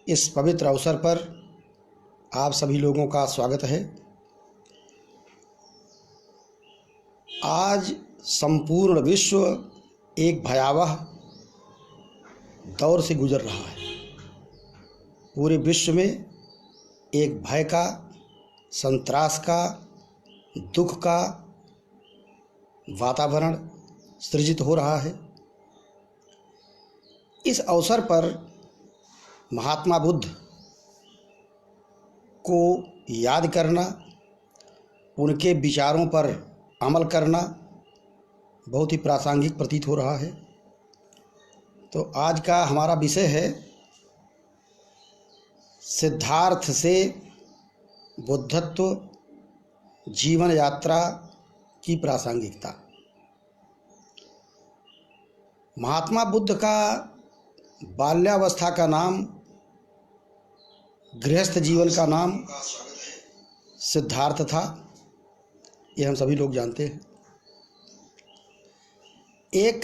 इस पवित्र अवसर पर आप सभी लोगों का स्वागत है। आज संपूर्ण विश्व एक भयावह दौर से गुजर रहा है। पूरे विश्व में एक भय का, संत्रास का, दुख का वातावरण सृजित हो रहा है। इस अवसर पर महात्मा बुद्ध को याद करना, उनके विचारों पर अमल करना बहुत ही प्रासंगिक प्रतीत हो रहा है। तो आज का हमारा विषय है सिद्धार्थ से बुद्धत्व जीवन यात्रा की प्रासंगिकता। महात्मा बुद्ध का बाल्यावस्था का नाम, गृहस्थ जीवन का नाम सिद्धार्थ था। ये हम सभी लोग जानते हैं। एक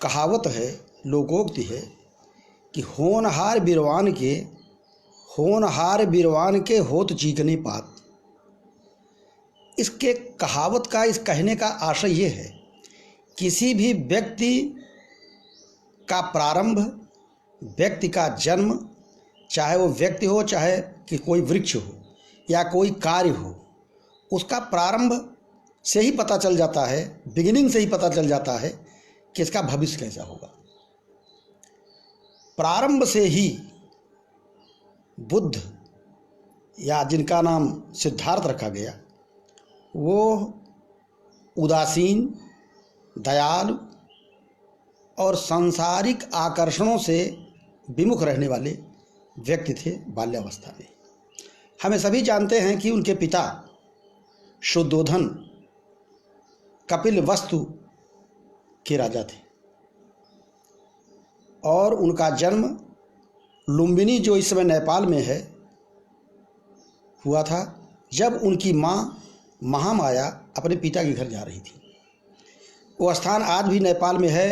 कहावत है, लोकोक्ति है कि होनहार बिरवान के होत चीकने पात। इसके कहावत का, इस कहने का आशय ये है, किसी भी व्यक्ति का प्रारंभ, व्यक्ति का जन्म, चाहे वो व्यक्ति हो, चाहे कि कोई वृक्ष हो या कोई कार्य हो, उसका प्रारंभ से ही पता चल जाता है, बिगिनिंग से ही पता चल जाता है कि इसका भविष्य कैसा होगा। प्रारंभ से ही बुद्ध, या जिनका नाम सिद्धार्थ रखा गया, वो उदासीन, दयालु और सांसारिक आकर्षणों से विमुख रहने वाले व्यक्ति थे बाल्यावस्था में। हमें सभी जानते हैं कि उनके पिता शुद्धोधन कपिलवस्तु के राजा थे और उनका जन्म लुम्बिनी, जो इस समय नेपाल में है, हुआ था जब उनकी माँ महामाया अपने पिता के घर जा रही थी। वो स्थान आज भी नेपाल में है,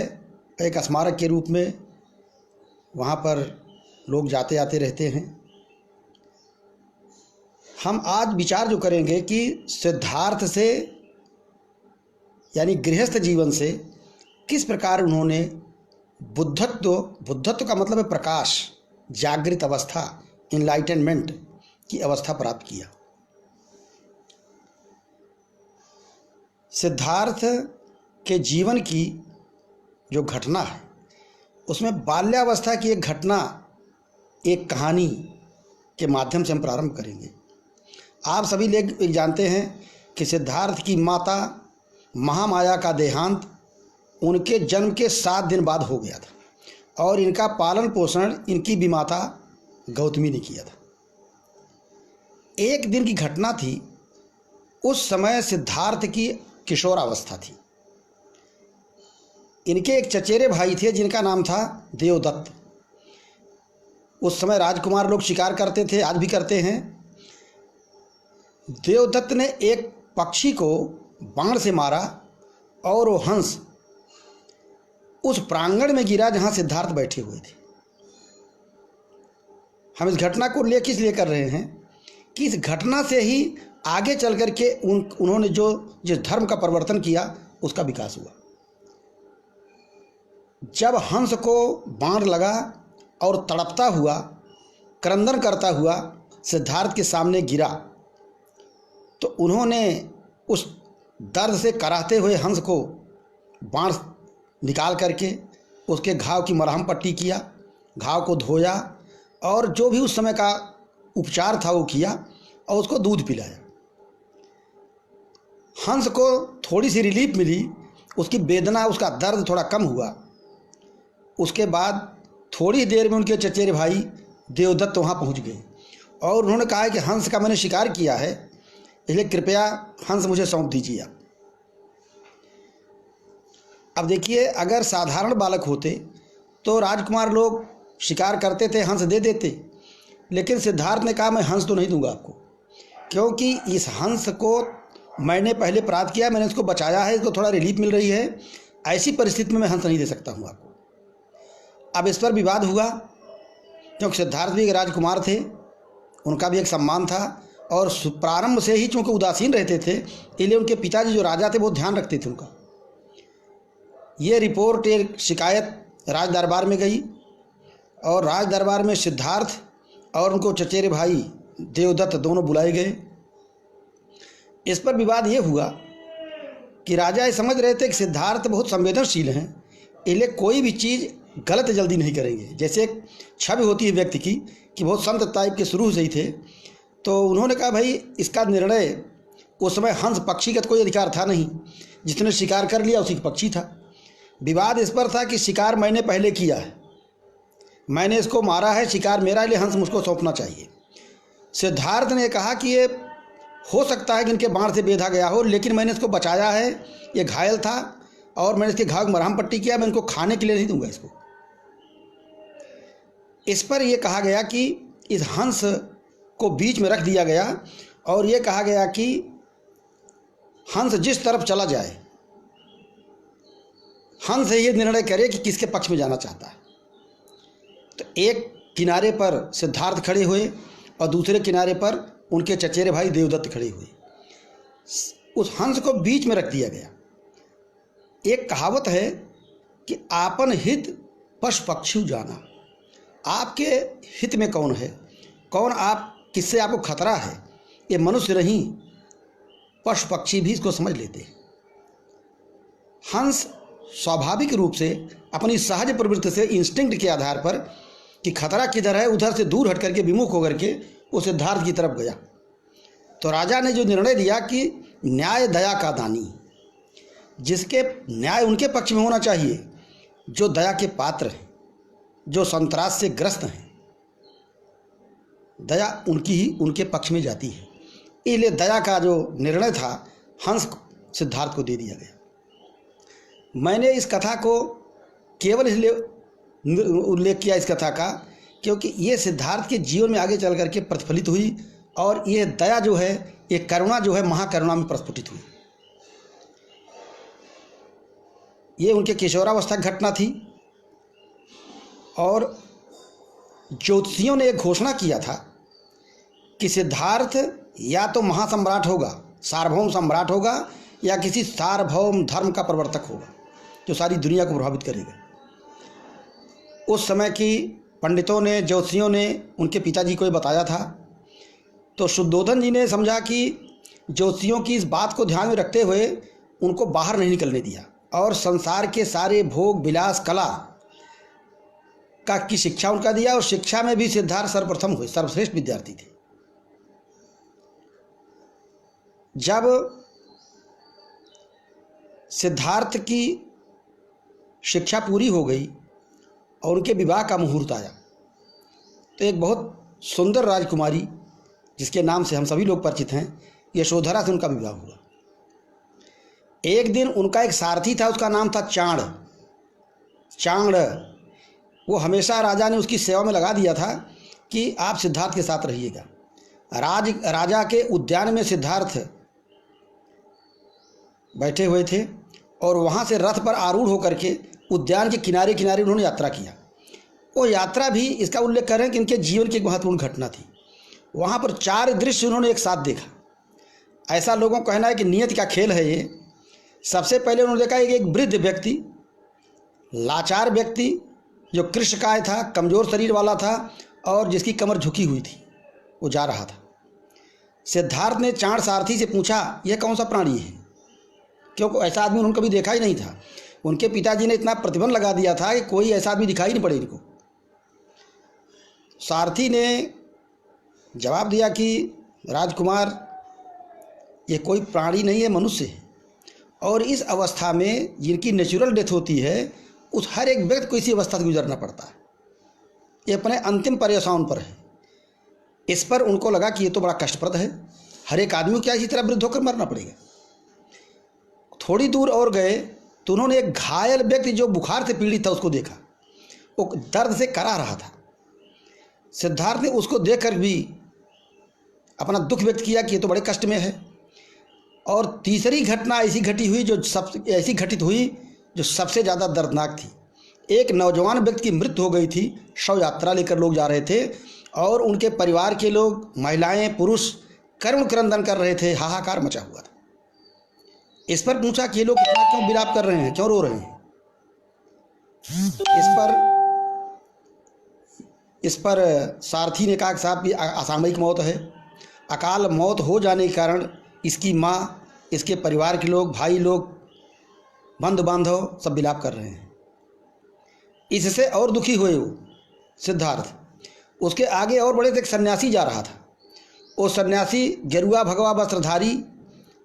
एक स्मारक के रूप में। वहाँ पर लोग जाते आते रहते हैं। हम आज विचार जो करेंगे कि सिद्धार्थ से, यानी गृहस्थ जीवन से, किस प्रकार उन्होंने बुद्धत्व का मतलब है प्रकाश, जागृत अवस्था, इनलाइटनमेंट की अवस्था प्राप्त किया। सिद्धार्थ के जीवन की जो घटना है, उसमें बाल्यावस्था की एक घटना, एक कहानी के माध्यम से हम प्रारंभ करेंगे। आप सभी लोग जानते हैं कि सिद्धार्थ की माता महामाया का देहांत उनके जन्म के 7 दिन बाद हो गया था और इनका पालन पोषण इनकी विमाता गौतमी ने किया था। एक दिन की घटना थी। उस समय सिद्धार्थ की किशोरावस्था थी। इनके एक चचेरे भाई थे जिनका नाम था देवदत्त। उस समय राजकुमार लोग शिकार करते थे, आज भी करते हैं। देवदत्त ने एक पक्षी को बाण से मारा और वो हंस उस प्रांगण में गिरा जहां सिद्धार्थ बैठे हुए थे। हम इस घटना को किस लिए कर रहे हैं कि इस घटना से ही आगे चल कर के उन्होंने जिस धर्म का परिवर्तन किया, उसका विकास हुआ। जब हंस को बाण लगा और तड़पता हुआ, क्रंदन करता हुआ सिद्धार्थ के सामने गिरा, तो उन्होंने उस दर्द से कराहते हुए हंस को बाण निकाल करके उसके घाव की मरहम पट्टी किया, घाव को धोया और जो भी उस समय का उपचार था वो किया और उसको दूध पिलाया। हंस को थोड़ी सी रिलीफ मिली, उसकी वेदना, उसका दर्द थोड़ा कम हुआ। उसके बाद थोड़ी देर में उनके चचेरे भाई देवदत्त वहाँ पहुँच गए और उन्होंने कहा कि हंस का मैंने शिकार किया है, इसलिए कृपया हंस मुझे सौंप दीजिए आप। अब देखिए, अगर साधारण बालक होते तो राजकुमार लोग शिकार करते थे, हंस दे देते, लेकिन सिद्धार्थ ने कहा मैं हंस तो नहीं दूंगा आपको, क्योंकि इस हंस को मैंने पहले प्राप्त किया, मैंने इसको बचाया है, इसको थोड़ा रिलीफ मिल रही है, ऐसी परिस्थिति में मैं हंस नहीं दे सकता हूँ आपको। अब इस पर विवाद हुआ क्योंकि सिद्धार्थ भी एक राजकुमार थे, उनका भी एक सम्मान था और प्रारंभ से ही चूँकि उदासीन रहते थे, इसलिए उनके पिताजी जो राजा थे बहुत ध्यान रखते थे उनका। ये रिपोर्ट, एक शिकायत राज दरबार में गई और राज दरबार में सिद्धार्थ और उनको चचेरे भाई देवदत्त दोनों बुलाए गए। इस पर विवाद ये हुआ कि राजा ये समझ रहे थे कि सिद्धार्थ बहुत संवेदनशील हैं, इसलिए कोई भी चीज़ गलत जल्दी नहीं करेंगे। जैसे एक छवि होती है व्यक्ति की कि बहुत संत टाइप के शुरू से ही थे, तो उन्होंने कहा भाई इसका निर्णय, उस समय हंस पक्षी का तो कोई अधिकार था नहीं, जिसने शिकार कर लिया उसी का पक्षी था। विवाद इस पर था कि शिकार मैंने पहले किया है, मैंने इसको मारा है, शिकार मेरा, इसलिए हंस मुझको सौंपना चाहिए। सिद्धार्थ ने कहा कि ये हो सकता है कि इनके बाण से बेधा गया हो, लेकिन मैंने इसको बचाया है, ये घायल था और मैंने इसके घाव मरहम पट्टी किया, मैं इनको खाने के लिए नहीं दूंगा इसको। इस पर यह कहा गया कि इस हंस को बीच में रख दिया गया और ये कहा गया कि हंस जिस तरफ चला जाए, हंस ये निर्णय करे कि किसके पक्ष में जाना चाहता है। तो एक किनारे पर सिद्धार्थ खड़े हुए और दूसरे किनारे पर उनके चचेरे भाई देवदत्त खड़े हुए। उस हंस को बीच में रख दिया गया। एक कहावत है कि आपन हित पशु पक्षी जाना, आपके हित में कौन है, कौन आप, किससे आपको खतरा है, ये मनुष्य नहीं पशु पक्षी भी इसको समझ लेते हैं। हंस स्वाभाविक रूप से अपनी सहज प्रवृत्ति से, इंस्टिंक्ट के आधार पर कि खतरा किधर है, उधर से दूर हट करके, विमुख होकर के वो सिद्धार्थ की तरफ गया। तो राजा ने जो निर्णय दिया कि न्याय दया का दानी, जिसके न्याय उनके पक्ष में होना चाहिए जो दया के पात्र हैं, जो संतरास से ग्रस्त हैं, दया उनकी ही उनके पक्ष में जाती है। इसलिए दया का जो निर्णय था हंस सिद्धार्थ को दे दिया गया। मैंने इस कथा को केवल इसलिए उल्लेख किया इस कथा का क्योंकि ये सिद्धार्थ के जीवन में आगे चल करके प्रतिफलित हुई और ये दया जो है, ये करुणा जो है, महाकरुणा में प्रस्फुटित हुई। ये उनके किशोरावस्था की घटना थी और ज्योतिषियों ने एक घोषणा किया था कि सिद्धार्थ या तो महासम्राट होगा, सार्वभौम सम्राट होगा, या किसी सार्वभौम धर्म का प्रवर्तक होगा जो सारी दुनिया को प्रभावित करेगा। उस समय की पंडितों ने, ज्योतिषियों ने उनके पिताजी को ये बताया था। तो शुद्धोधन जी ने समझा कि ज्योतिषियों की इस बात को ध्यान में रखते हुए उनको बाहर नहीं निकलने दिया और संसार के सारे भोग विलास कला का की शिक्षा उनका दिया और शिक्षा में भी सिद्धार्थ सर्वप्रथम हुए, सर्वश्रेष्ठ विद्यार्थी थे। जब सिद्धार्थ की शिक्षा पूरी हो गई और उनके विवाह का मुहूर्त आया तो एक बहुत सुंदर राजकुमारी जिसके नाम से हम सभी लोग परिचित हैं, यशोधरा से उनका विवाह हुआ। एक दिन उनका एक सारथी था, उसका नाम था चाण। वो हमेशा राजा ने उसकी सेवा में लगा दिया था कि आप सिद्धार्थ के साथ रहिएगा। राजा के उद्यान में सिद्धार्थ बैठे हुए थे और वहाँ से रथ पर आरूढ़ होकर के उद्यान के किनारे किनारे उन्होंने यात्रा किया। वो यात्रा भी इसका उल्लेख कर रहे हैं कि इनके जीवन की एक महत्वपूर्ण घटना थी। वहाँ पर 4 दृश्य उन्होंने एक साथ देखा। ऐसा लोगों का कहना है कि नियत का खेल है ये। सबसे पहले उन्होंने देखा एक वृद्ध व्यक्ति, लाचार व्यक्ति जो कृष्णकाय था, कमज़ोर शरीर वाला था और जिसकी कमर झुकी हुई थी, वो जा रहा था। सिद्धार्थ ने चाण सारथी से पूछा यह कौन सा प्राणी है, क्योंकि ऐसा आदमी उन्होंने कभी देखा ही नहीं था। उनके पिताजी ने इतना प्रतिबंध लगा दिया था कि कोई ऐसा आदमी दिखाई नहीं पड़े इनको। सारथी ने जवाब दिया कि राजकुमार, ये कोई प्राणी नहीं है, मनुष्य है। और इस अवस्था में जिनकी नेचुरल डेथ होती है, उस हर एक व्यक्ति को इसी अवस्था से गुजरना पड़ता है। ये अपने अंतिम पर्यावसान पर है। इस पर उनको लगा कि ये तो बड़ा कष्टप्रद है, हर एक आदमी को क्या इसी तरह वृद्ध होकर मरना पड़ेगा। थोड़ी दूर और गए तो उन्होंने एक घायल व्यक्ति जो बुखार से पीड़ित था उसको देखा, वो दर्द से करा रहा था। सिद्धार्थ ने उसको देखकर भी अपना दुख व्यक्त किया कि ये तो बड़े कष्ट में है। और तीसरी घटना ऐसी घटित हुई जो सबसे ज़्यादा दर्दनाक थी। एक नौजवान व्यक्ति की मृत्यु हो गई थी। शव यात्रा लेकर लोग जा रहे थे और उनके परिवार के लोग, महिलाएं, पुरुष करुण क्रंदन कर रहे थे, हाहाकार मचा हुआ था। इस पर पूछा कि ये लोग इतना क्यों विलाप कर रहे हैं, क्यों रो रहे हैं? इस पर सारथी ने कहा कि साहब ये असामयिक मौत है, अकाल मौत हो जाने के कारण इसकी माँ, इसके परिवार के लोग, भाई लोग, बंधु बांधव सब विलाप कर रहे हैं। इससे और दुखी हुए वो सिद्धार्थ। उसके आगे और बड़े थे, एक सन्यासी जा रहा था। वो सन्यासी गेरुआ भगवा वस्त्रधारी,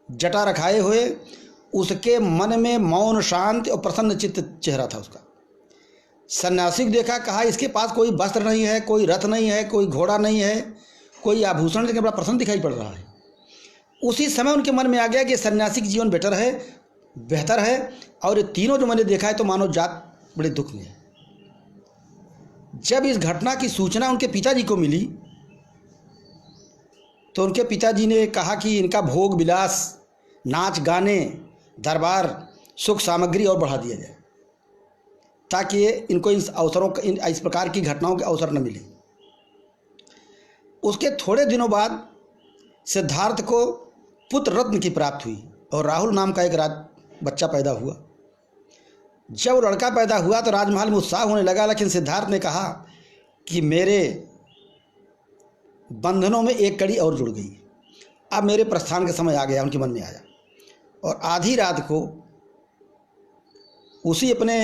जटा रखाए हुए, उसके मन में मौन, शांत और प्रसन्न चित्त चेहरा था उसका। सन्यासी को देखा, कहा इसके पास कोई वस्त्र नहीं है, कोई रथ नहीं है, कोई घोड़ा नहीं है, कोई आभूषण, लेकिन बड़ा प्रसन्न दिखाई पड़ रहा है। उसी समय उनके मन में आ गया कि सन्यासी का जीवन बेहतर है और ये तीनों जो मैंने देखा है तो मानव जात बड़े दुख में है। जब इस घटना की सूचना उनके पिताजी को मिली तो उनके पिताजी ने कहा कि इनका भोग विलास, नाच गाने, दरबार, सुख सामग्री और बढ़ा दिया जाए ताकि इनको इस प्रकार की घटनाओं के अवसर न मिले। उसके थोड़े दिनों बाद सिद्धार्थ को पुत्र रत्न की प्राप्ति हुई और राहुल नाम का एक बच्चा पैदा हुआ। जब लड़का पैदा हुआ तो राजमहल में उत्साह होने लगा, लेकिन सिद्धार्थ ने कहा कि मेरे बंधनों में एक कड़ी और जुड़ गई, अब मेरे प्रस्थान का समय आ गया। उनके मन में आया और आधी रात को उसी अपने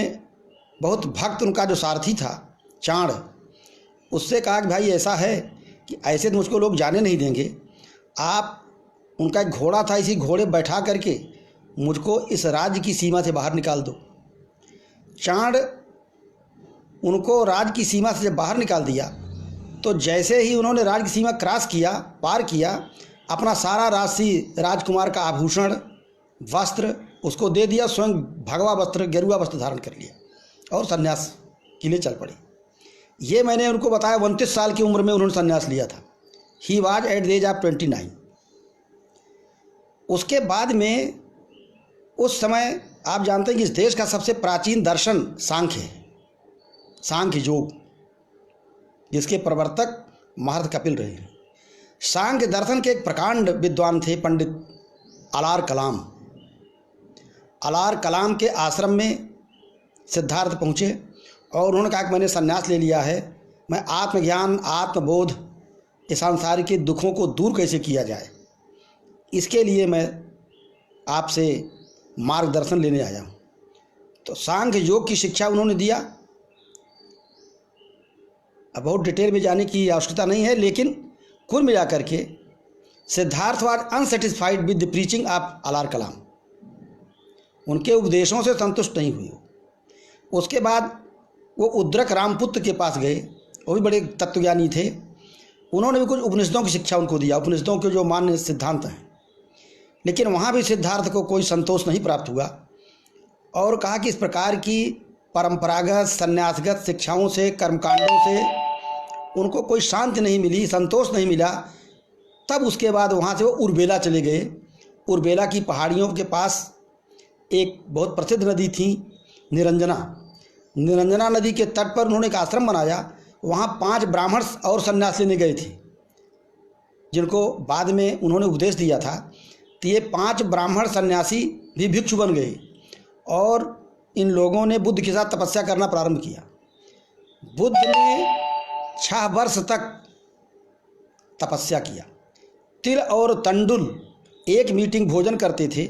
बहुत भक्त, उनका जो सारथी था चाण, उससे कहा कि भाई ऐसा है कि ऐसे तो मुझको लोग जाने नहीं देंगे, आप, उनका एक घोड़ा था, इसी घोड़े बैठा करके मुझको इस राज्य की सीमा से बाहर निकाल दो। चाण उनको राज्य की सीमा से जब बाहर निकाल दिया तो जैसे ही उन्होंने राज्य की सीमा क्रॉस किया, पार किया, अपना सारा राजकुमार का आभूषण, वस्त्र उसको दे दिया, स्वयं भगवा वस्त्र, गेरुआ वस्त्र धारण कर लिया और सन्यास के लिए चल पड़े। ये मैंने उनको बताया, 29 साल की उम्र में उन्होंने सन्यास लिया था। He was at the age of 29। उसके बाद में उस समय आप जानते हैं कि इस देश का सबसे प्राचीन दर्शन सांख्य है, सांख्य योग, जिसके प्रवर्तक महर्षि कपिल रहे हैं। सांख्य दर्शन के एक प्रकांड विद्वान थे पंडित अलार कलाम। अलार कलाम के आश्रम में सिद्धार्थ पहुँचे और उन्होंने कहा कि मैंने संन्यास ले लिया है, मैं आत्मज्ञान, आत्मबोध, इस सांसारिक के दुखों को दूर कैसे किया जाए, इसके लिए मैं आपसे मार्गदर्शन लेने आया हूँ। तो सांख्य योग की शिक्षा उन्होंने दिया। अब बहुत डिटेल में जाने की आवश्यकता नहीं है, लेकिन कुल मिलाकर के Siddhartha was unsatisfied with the preaching of Alara Kalam. उनके उपदेशों से संतुष्ट नहीं हुए। उसके बाद वो उद्रक रामपुत्र के पास गए, वो भी बड़े तत्वज्ञानी थे। उन्होंने भी कुछ उपनिषदों की शिक्षा उनको दिया, उपनिषदों के जो मान्य सिद्धांत हैं, लेकिन वहाँ भी सिद्धार्थ को कोई संतोष नहीं प्राप्त हुआ और कहा कि इस प्रकार की परंपरागत संन्यासगत शिक्षाओं से, कर्मकांडों से उनको कोई शांति नहीं मिली, संतोष नहीं मिला। तब उसके बाद वहाँ से वो उर्बेला चले गए। उर्बेला की पहाड़ियों के पास एक बहुत प्रसिद्ध नदी थी निरंजना। निरंजना नदी के तट पर उन्होंने एक आश्रम बनाया। वहाँ 5 ब्राह्मण और सन्यास लेने गए थे, जिनको बाद में उन्होंने उपदेश दिया था। तो ये 5 ब्राह्मण सन्यासी भी भिक्षु बन गए और इन लोगों ने बुद्ध के साथ तपस्या करना प्रारंभ किया। बुद्ध ने 6 वर्ष तक तपस्या किया। तिल और तंडुल एक मीटिंग भोजन करते थे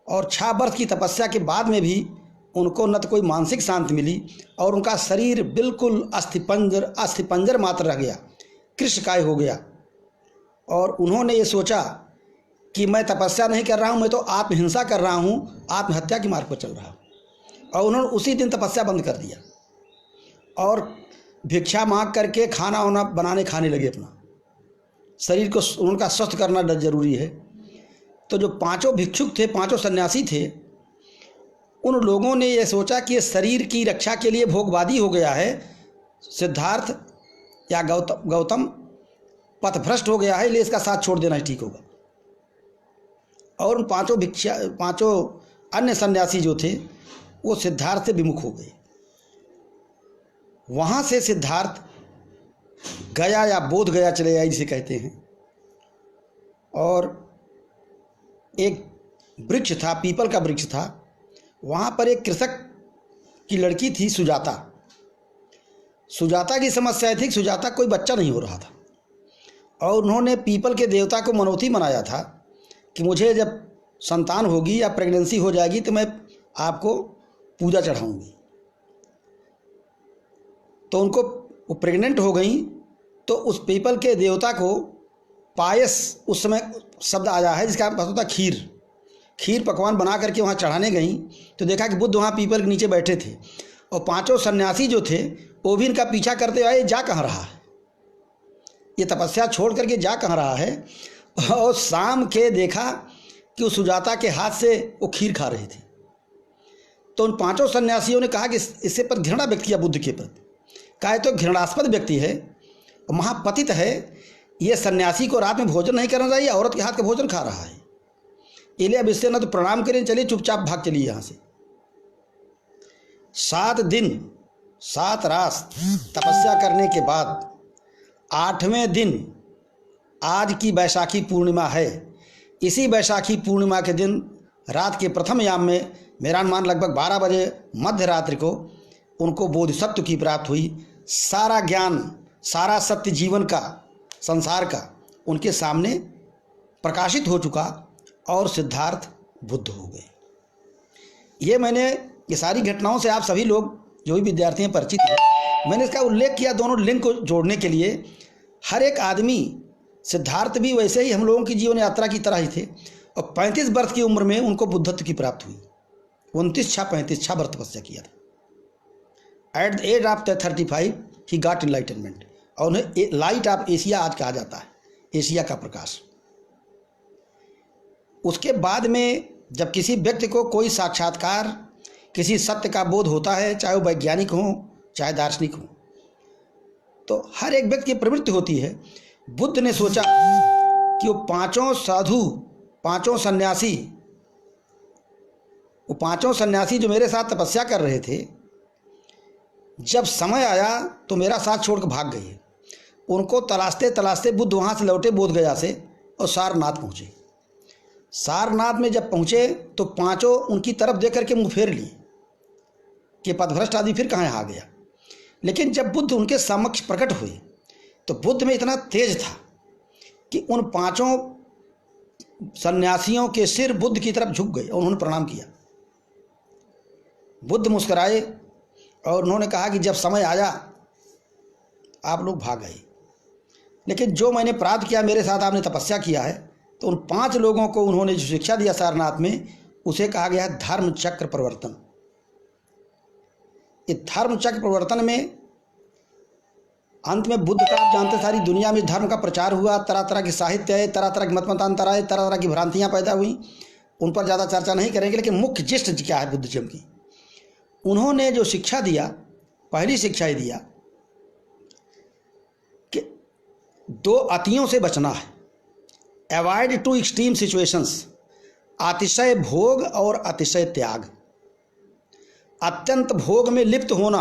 और 6 वर्ष की तपस्या के बाद में भी उनको न तो कोई मानसिक शांति मिली और उनका शरीर बिल्कुल अस्थिपंजर मात्र रह गया, कृष्णकाय हो गया। और उन्होंने ये सोचा कि मैं तपस्या नहीं कर रहा हूँ, मैं तो आत्महिंसा कर रहा हूँ, आत्महत्या के मार्ग पर चल रहा हूँ। और उन्होंने उसी दिन तपस्या बंद कर दिया और भिक्षा मांग करके खाना वाना बनाने खाने लगे। अपना शरीर को उनका स्वस्थ करना जरूरी है। तो जो 5 भिक्षुक थे, 5 सन्यासी थे, उन लोगों ने यह सोचा कि ये शरीर की रक्षा के लिए भोगवादी हो गया है, सिद्धार्थ या गौतम पथभ्रष्ट हो गया है, इसलिए इसका साथ छोड़ देना ही ठीक होगा। और उन 5 अन्य सन्यासी जो थे वो सिद्धार्थ से विमुख हो गए। वहाँ से सिद्धार्थ गया या बोध गया चले गया जिसे कहते हैं, और एक वृक्ष था, पीपल का वृक्ष था। वहाँ पर एक कृषक की लड़की थी, सुजाता। सुजाता की समस्या थी कि सुजाता कोई बच्चा नहीं हो रहा था, और उन्होंने पीपल के देवता को मनौती बनाया था कि मुझे जब संतान होगी या प्रेगनेंसी हो जाएगी तो मैं आपको पूजा चढ़ाऊंगी। तो उनको वो प्रेग्नेंट हो गई, तो उस पीपल के देवता को पायस, उस समय शब्द आया है जिसका अर्थ होता खीर पकवान बना करके वहाँ चढ़ाने गई। तो देखा कि बुद्ध वहाँ पीपल के नीचे बैठे थे, और 5 सन्यासी जो थे वो भी इनका पीछा करते आए, जा कहाँ रहा है, ये तपस्या छोड़ करके जा कहाँ रहा है। और शाम के देखा कि उस सुजाता के हाथ से वो खीर खा रहे थे। तो उन 5 सन्यासियों ने कहा कि इससे पर घृणा व्यक्त किया बुद्ध के प्रति। कहा तो घृणास्पद व्यक्ति है, महापतित है, ये सन्यासी को रात में भोजन नहीं करना चाहिए, औरत के हाथ का भोजन खा रहा है। इसलिए अब इससे ना तो प्रणाम करें, चलिए चुपचाप भाग चलिए यहाँ से। 7 दिन 7 रात तपस्या करने के बाद 8वें दिन, आज की बैसाखी पूर्णिमा है, इसी बैसाखी पूर्णिमा के दिन रात के प्रथम याम में, मेरा अनुमान लगभग 12 बजे मध्य रात्रि को, उनको बोधिसत्व की प्राप्ति हुई। सारा ज्ञान, सारा सत्य जीवन का, संसार का उनके सामने प्रकाशित हो चुका, और सिद्धार्थ बुद्ध हो गए। ये सारी घटनाओं से आप सभी लोग जो भी विद्यार्थी हैं परिचित हैं। मैंने इसका उल्लेख किया दोनों लिंक को जोड़ने के लिए। हर एक आदमी, सिद्धार्थ भी वैसे ही हम लोगों की जीवन यात्रा की तरह ही थे, और 35 वर्ष की उम्र में उनको बुद्धत्व की प्राप्ति हुई। 29-35 वर्ष तपस्या किया था। At the age of 35 he got enlightenment, और उन्हें लाइट ऑफ एशिया आज कहा जाता है, एशिया का प्रकाश। उसके बाद में जब किसी व्यक्ति को कोई साक्षात्कार, किसी सत्य का बोध होता है, चाहे वो वैज्ञानिक हो चाहे दार्शनिक हो, तो हर एक व्यक्ति की प्रवृत्ति होती है। बुद्ध ने सोचा कि वो 5 साधु, 5 सन्यासी, वो 5 सन्यासी जो मेरे साथ तपस्या कर रहे थे, जब समय आया तो मेरा साथ छोड़कर भाग गए। उनको तलाशते तलाशते बुद्ध वहाँ से लौटे बोध गया से, और सारनाथ पहुँचे। सारनाथ में जब पहुँचे तो 5 उनकी तरफ देख करके मुँह फेर लिए कि पथभ्रष्ट आदमी फिर कहाँ आ गया। लेकिन जब बुद्ध उनके समक्ष प्रकट हुए तो बुद्ध में इतना तेज था कि उन 5 सन्यासियों के सिर बुद्ध की तरफ झुक गए और उन्होंने प्रणाम किया। बुद्ध मुस्कुराए और उन्होंने कहा कि जब समय आया आप लोग भाग गए, लेकिन जो मैंने प्राप्त किया, मेरे साथ आपने तपस्या किया है, तो उन 5 लोगों को उन्होंने जो शिक्षा दिया सारनाथ में, उसे कहा गया है धर्म चक्र प्रवर्तन। इस धर्म चक्र प्रवर्तन में अंत में बुद्ध का, आप जानते, सारी दुनिया में धर्म का प्रचार हुआ, तरह तरह के साहित्य है, तरह तरह के मतमतांतर आए, तरह तरह की भ्रांतियाँ पैदा हुई, उन पर ज़्यादा चर्चा नहीं करेंगे। लेकिन मुख्य जिष्ट क्या है बुद्धिज्म की, उन्होंने जो शिक्षा दिया, पहली शिक्षा ही दिया कि 2 अतियों से बचना है। अवॉइड 2 एक्सट्रीम सिचुएशंस, अतिशय भोग और अतिशय त्याग। अत्यंत भोग में लिप्त होना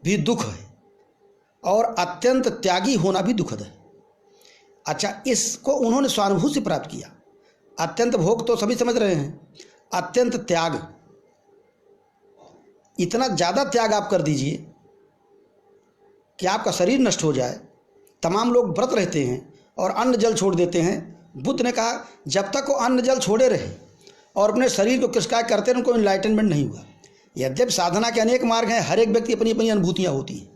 भी दुख है, और अत्यंत त्यागी होना भी दुखद है। अच्छा, इसको उन्होंने स्वानुभूति से प्राप्त किया। अत्यंत भोग तो सभी समझ रहे हैं, अत्यंत त्याग, इतना ज़्यादा त्याग आप कर दीजिए कि आपका शरीर नष्ट हो जाए। तमाम लोग व्रत रहते हैं और अन्न जल छोड़ देते हैं। बुद्ध ने कहा जब तक वो अन्न जल छोड़े रहे और अपने शरीर को कृषकाय करते रहे, उनको इनलाइटनमेंट नहीं हुआ। यद्यपि साधना के अनेक मार्ग हैं, हर एक व्यक्ति अपनी अपनी अनुभूतियाँ होती हैं।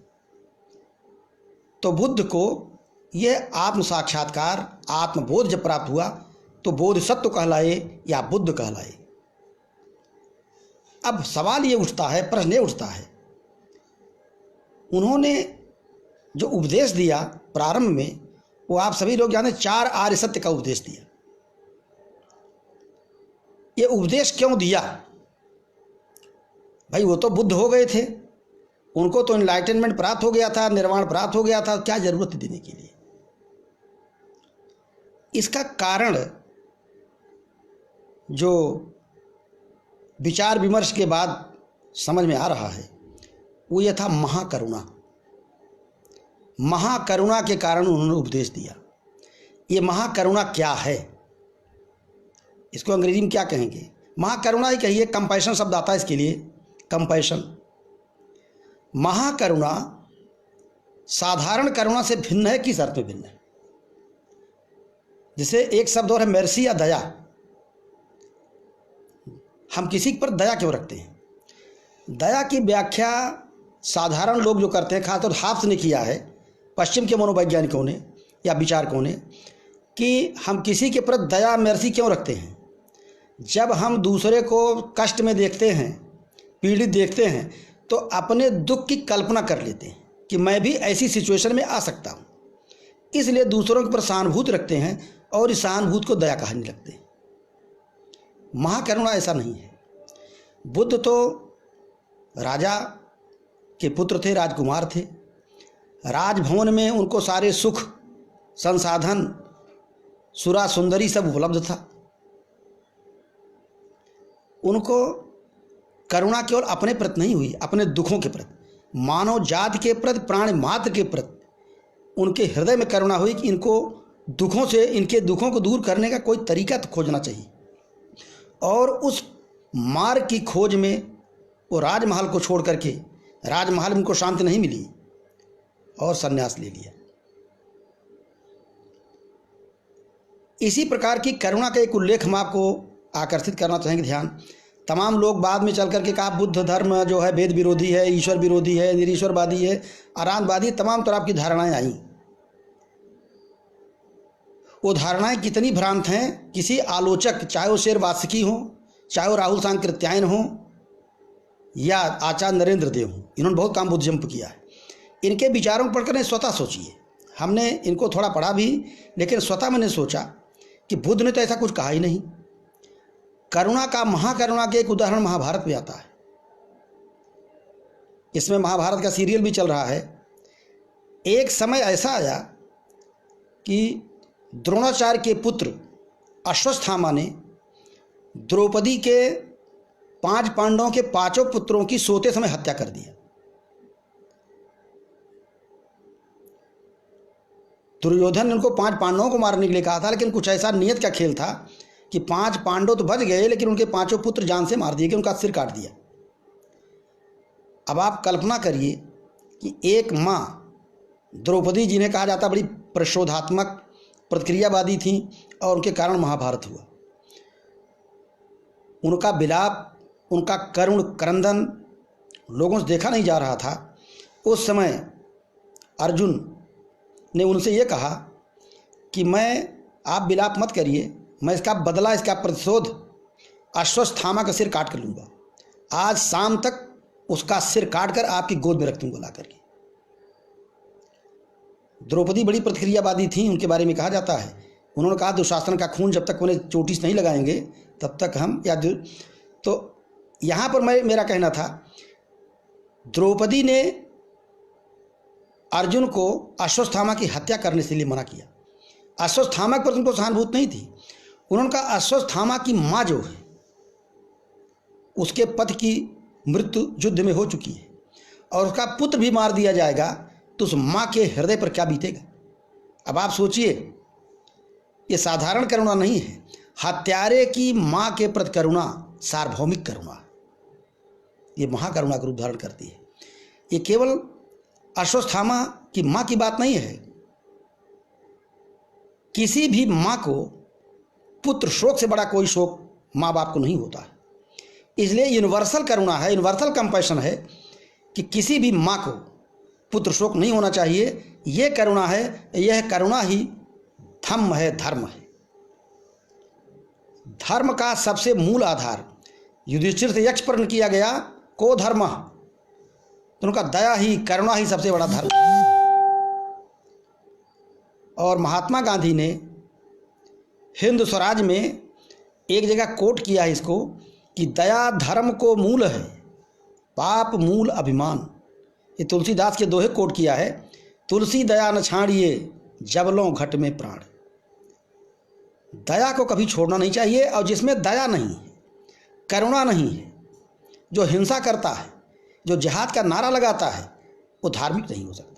तो बुद्ध को ये आत्म साक्षात्कार, आत्मबोध जब प्राप्त हुआ तो बोधिसत्व कहलाए या बुद्ध कहलाए। अब सवाल ये उठता है, प्रश्न ये उठता है, उन्होंने जो उपदेश दिया प्रारंभ में, वो आप सभी लोग जाने 4 आर्य सत्य का उपदेश दिया। ये उपदेश क्यों दिया? भाई वो तो बुद्ध हो गए थे, उनको तो इनलाइटनमेंट प्राप्त हो गया था, निर्वाण प्राप्त हो गया था, क्या जरूरत देने के लिए? इसका कारण जो विचार विमर्श के बाद समझ में आ रहा है वो ये था महाकरुणा। महाकरुणा के कारण उन्होंने उपदेश दिया। ये महाकरुणा क्या है, इसको अंग्रेजी में क्या कहेंगे? महाकरुणा ही कहिए, कंपैशन शब्द आता है इसके लिए, कंपैशन। महाकरुणा साधारण करुणा से भिन्न है, किस अर्थ में भिन्न है? जैसे एक शब्द और है मेर्सी या दया। हम किसी पर दया क्यों रखते हैं? दया की व्याख्या साधारण लोग जो करते हैं, खासतौर हाब्स ने किया है, पश्चिम के मनोवैज्ञानिकों ने या विचारकों ने, कि हम किसी के प्रति दया मेर्सी क्यों रखते हैं? जब हम दूसरे को कष्ट में देखते हैं, पीड़ित देखते हैं, तो अपने दुख की कल्पना कर लेते हैं कि मैं भी ऐसी सिचुएशन में आ सकता हूँ, इसलिए दूसरों के ऊपर सहानुभूति रखते हैं और इस सहानुभूति को दया कहने लगते हैं। महाकरुणा ऐसा नहीं है। बुद्ध तो राजा के पुत्र थे, राजकुमार थे। राजभवन में उनको सारे सुख संसाधन, सुरा सुंदरी सब उपलब्ध था। उनको करुणा केवल अपने प्रति नहीं हुई, अपने दुखों के प्रति, मानव जाति के प्रति, प्राणी मात्र के प्रति उनके हृदय में करुणा हुई कि इनको दुखों से, इनके दुखों को दूर करने का कोई तरीका तो खोजना चाहिए। और उस मार्ग की खोज में वो राजमहल को छोड़ करके, राजमहल में उनको शांति नहीं मिली और संन्यास ले लिया। इसी प्रकार की करुणा का एक उल्लेख हम आपको आकर्षित करना चाहेंगे ध्यान। तमाम लोग बाद में चल करके कहा बुद्ध धर्म जो है वेद विरोधी है, ईश्वर विरोधी है, निरीश्वरवादी है, अरांतवादी, तमाम तरह की धारणाएं आई। वो धारणाएं कितनी भ्रांत हैं, किसी आलोचक, चाहे वो शेर वासुकी हो, चाहे वो राहुल सांकृत्यायन हो या आचार्य नरेंद्र देव हो, इन्होंने बहुत काम बुद्धिज्म पर किया है। इनके विचारों को पढ़कर स्वतः सोचिए। हमने इनको थोड़ा पढ़ा भी, लेकिन स्वतः मैंने सोचा कि बुद्ध ने तो ऐसा कुछ कहा ही नहीं। करुणा का, महाकरुणा के एक उदाहरण महाभारत में आता है। इसमें महाभारत का सीरियल भी चल रहा है। एक समय ऐसा आया कि द्रोणाचार्य के पुत्र अश्वत्थामा ने द्रौपदी के 5 पांडवों के 5 पुत्रों की सोते समय हत्या कर दिया। दुर्योधन ने उनको 5 पांडवों को मारने के लिए कहा था, लेकिन कुछ ऐसा नियत का खेल था कि 5 पांडव तो बच गए, लेकिन उनके 5 पुत्र जान से मार दिए गए, उनका सिर काट दिया। अब आप कल्पना करिए कि एक माँ द्रौपदी, जिन्हें कहा जाता बड़ी प्रशोधात्मक, प्रतिक्रियावादी थी, और उनके कारण महाभारत हुआ। उनका विलाप, उनका करुण क्रंदन लोगों से देखा नहीं जा रहा था। उस समय अर्जुन ने उनसे ये कहा कि आप विलाप मत करिए, मैं इसका बदला, इसका प्रतिशोध अश्वत्थामा का सिर काट कर लूँगा। आज शाम तक उसका सिर काट कर आपकी गोद में रख दूँगा ला करके। द्रौपदी बड़ी प्रतिक्रियावादी थी, उनके बारे में कहा जाता है। उन्होंने कहा दुशासन का खून जब तक उन्हें चोटी से नहीं लगाएंगे तब तक हम तो यहाँ पर मेरा कहना था, द्रौपदी ने अर्जुन को अश्वत्थामा की हत्या करने से लिए मना किया। अश्वत्थामा पर उनको सहानुभूति नहीं थी। उन्होंने कहा अश्वत्थामा की माँ जो है, उसके पति की मृत्यु युद्ध में हो चुकी है और उसका पुत्र भी मार दिया जाएगा, तो उस माँ के हृदय पर क्या बीतेगा। अब आप सोचिए, ये साधारण करुणा नहीं है। हत्यारे की माँ के प्रति करुणा सार्वभौमिक करुणा, ये महाकरुणा का रूप धारण करती है। ये केवल अश्वत्थामा की माँ की बात नहीं है। किसी भी माँ को पुत्र शोक से बड़ा कोई शोक माँ बाप को नहीं होता है। इसलिए यूनिवर्सल करुणा है, यूनिवर्सल कंपैशन है कि किसी भी माँ को पुत्र शोक नहीं होना चाहिए। ये करुणा है, यह करुणा ही धम्म है, धर्म है। धर्म का सबसे मूल आधार युधिष्ठिर से यक्ष प्रश्न किया गया, को धर्म, तो उनका दया ही, करुणा ही सबसे बड़ा धर्म। और महात्मा गांधी ने हिंद स्वराज में एक जगह कोट किया है इसको कि दया धर्म को मूल है, पाप मूल अभिमान। ये तुलसीदास के दोहे कोट किया है, तुलसी दया न छाड़िए जबलों घट में प्राण। दया को कभी छोड़ना नहीं चाहिए। और जिसमें दया नहीं है, करुणा नहीं है, जो हिंसा करता है, जो जिहाद का नारा लगाता है वो धार्मिक नहीं हो सकता।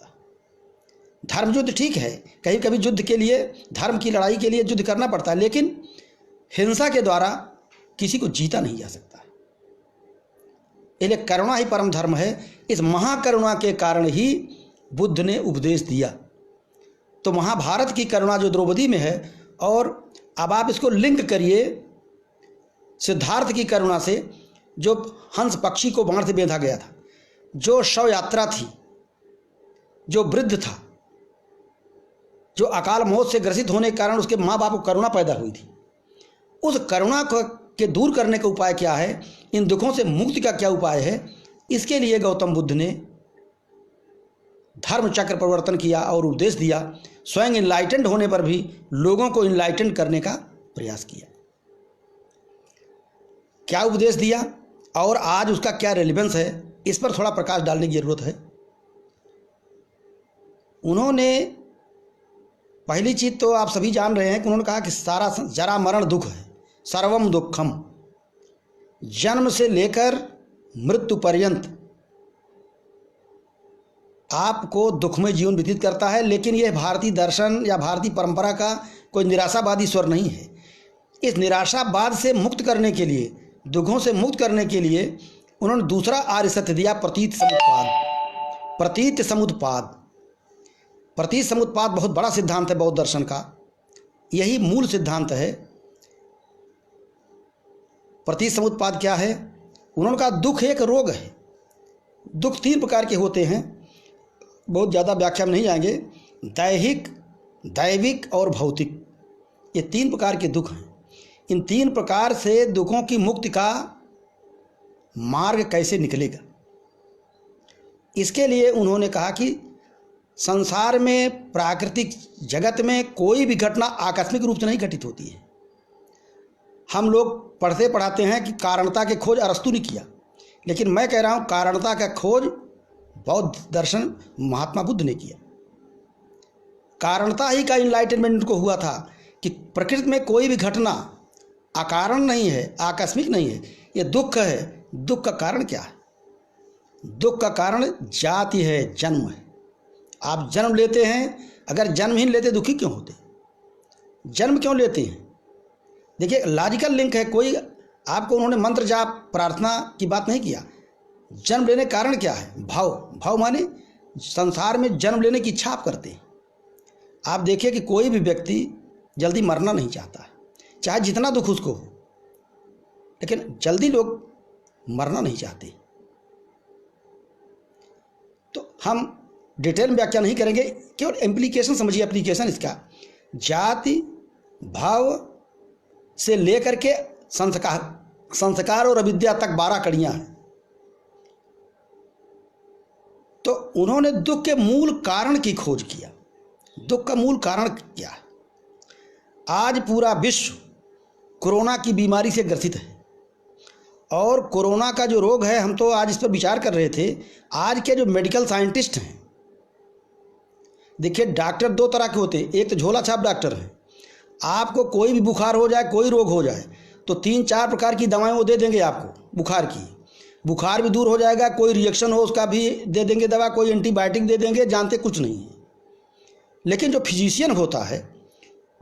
धर्म युद्ध ठीक है, कभी कभी युद्ध के लिए, धर्म की लड़ाई के लिए युद्ध करना पड़ता है, लेकिन हिंसा के द्वारा किसी को जीता नहीं जा सकता। इसलिए करुणा ही परम धर्म है। इस महाकरुणा के कारण ही बुद्ध ने उपदेश दिया। तो महाभारत की करुणा जो द्रौपदी में है, और अब आप इसको लिंक करिए सिद्धार्थ की करुणा से, जो हंस पक्षी को बाण से बेधा गया था, जो शव यात्रा थी, जो वृद्ध था, जो अकाल मौत से ग्रसित होने के कारण उसके माँ बाप को करुणा पैदा हुई थी, उस करुणा को के दूर करने का उपाय क्या है, इन दुखों से मुक्ति का क्या उपाय है, इसके लिए गौतम बुद्ध ने धर्म चक्र परिवर्तन किया और उपदेश दिया। स्वयं इनलाइटेंड होने पर भी लोगों को इनलाइटेंड करने का प्रयास किया। क्या उपदेश दिया और आज उसका क्या रेलिवेंस है, इस पर थोड़ा प्रकाश डालने की जरूरत है। उन्होंने पहली चीज तो आप सभी जान रहे हैं कि उन्होंने कहा कि सारा जरा मरण दुख है, सर्वम दुखम, जन्म से लेकर मृत्यु पर्यंत आपको दुखमय जीवन व्यतीत करता है। लेकिन यह भारतीय दर्शन या भारतीय परंपरा का कोई निराशावादी स्वर नहीं है। इस निराशावाद से मुक्त करने के लिए, दुखों से मुक्त करने के लिए उन्होंने दूसरा आर्य सत्य दिया, प्रतीत समुत्पाद। प्रतीत समुत्पाद, प्रतीत समुत्पाद बहुत बड़ा सिद्धांत है बौद्ध दर्शन का, यही मूल सिद्धांत है। प्रतीत समुत्पाद क्या है? उन्होंने कहा दुख एक रोग है। दुख तीन प्रकार के होते हैं, बहुत ज़्यादा व्याख्या में नहीं जाएंगे। दैहिक, दैविक और भौतिक, ये तीन प्रकार के दुख हैं। इन तीन प्रकार से दुखों की मुक्ति का मार्ग कैसे निकलेगा, इसके लिए उन्होंने कहा कि संसार में, प्राकृतिक जगत में कोई भी घटना आकस्मिक रूप से नहीं घटित होती है। हम लोग पढ़ते पढ़ाते हैं कि कारणता की खोज अरस्तु ने किया, लेकिन मैं कह रहा हूँ कारणता का खोज बौद्ध दर्शन महात्मा बुद्ध ने किया। कारणता ही का इनलाइटनमेंट को हुआ था कि प्रकृति में कोई भी घटना अकारण नहीं है, आकस्मिक नहीं है। ये दुख है, दुख का कारण क्या है? दुख का कारण जाति है, जन्म है। आप जन्म लेते हैं, अगर जन्म ही लेते दुखी क्यों होते? जन्म क्यों लेते हैं? देखिए लॉजिकल लिंक है। कोई आपको उन्होंने मंत्र जाप प्रार्थना की बात नहीं किया। जन्म लेने का कारण क्या है? भाव। भाव माने संसार में जन्म लेने की इच्छा आप करते हैं। आप देखिए कि कोई भी व्यक्ति जल्दी मरना नहीं चाहता, चाहे जितना दुख उसको हो, लेकिन जल्दी लोग मरना नहीं चाहते। तो हम डिटेल में व्याख्या नहीं करेंगे, केवल इम्प्लीकेशन समझिए, एप्लीकेशन इसका। जाति भाव से लेकर के संस्कार और अविद्या तक 12 कड़ियां हैं। तो उन्होंने दुख के मूल कारण की खोज किया। दुख का मूल कारण क्या है? आज पूरा विश्व कोरोना की बीमारी से ग्रसित है, और कोरोना का जो रोग है, हम तो आज इस पर विचार कर रहे थे। आज के जो मेडिकल साइंटिस्ट हैं, देखिए डॉक्टर दो तरह के होते हैं। एक तो झोला छाप डॉक्टर हैं, आपको कोई भी बुखार हो जाए, कोई रोग हो जाए, तो 3-4 प्रकार की दवाएं वो दे देंगे आपको बुखार की। बुखार भी दूर हो जाएगा, कोई रिएक्शन हो उसका भी दे देंगे दवा, कोई एंटीबायोटिक दे देंगे, जानते कुछ नहीं है। लेकिन जो फिजिशियन होता है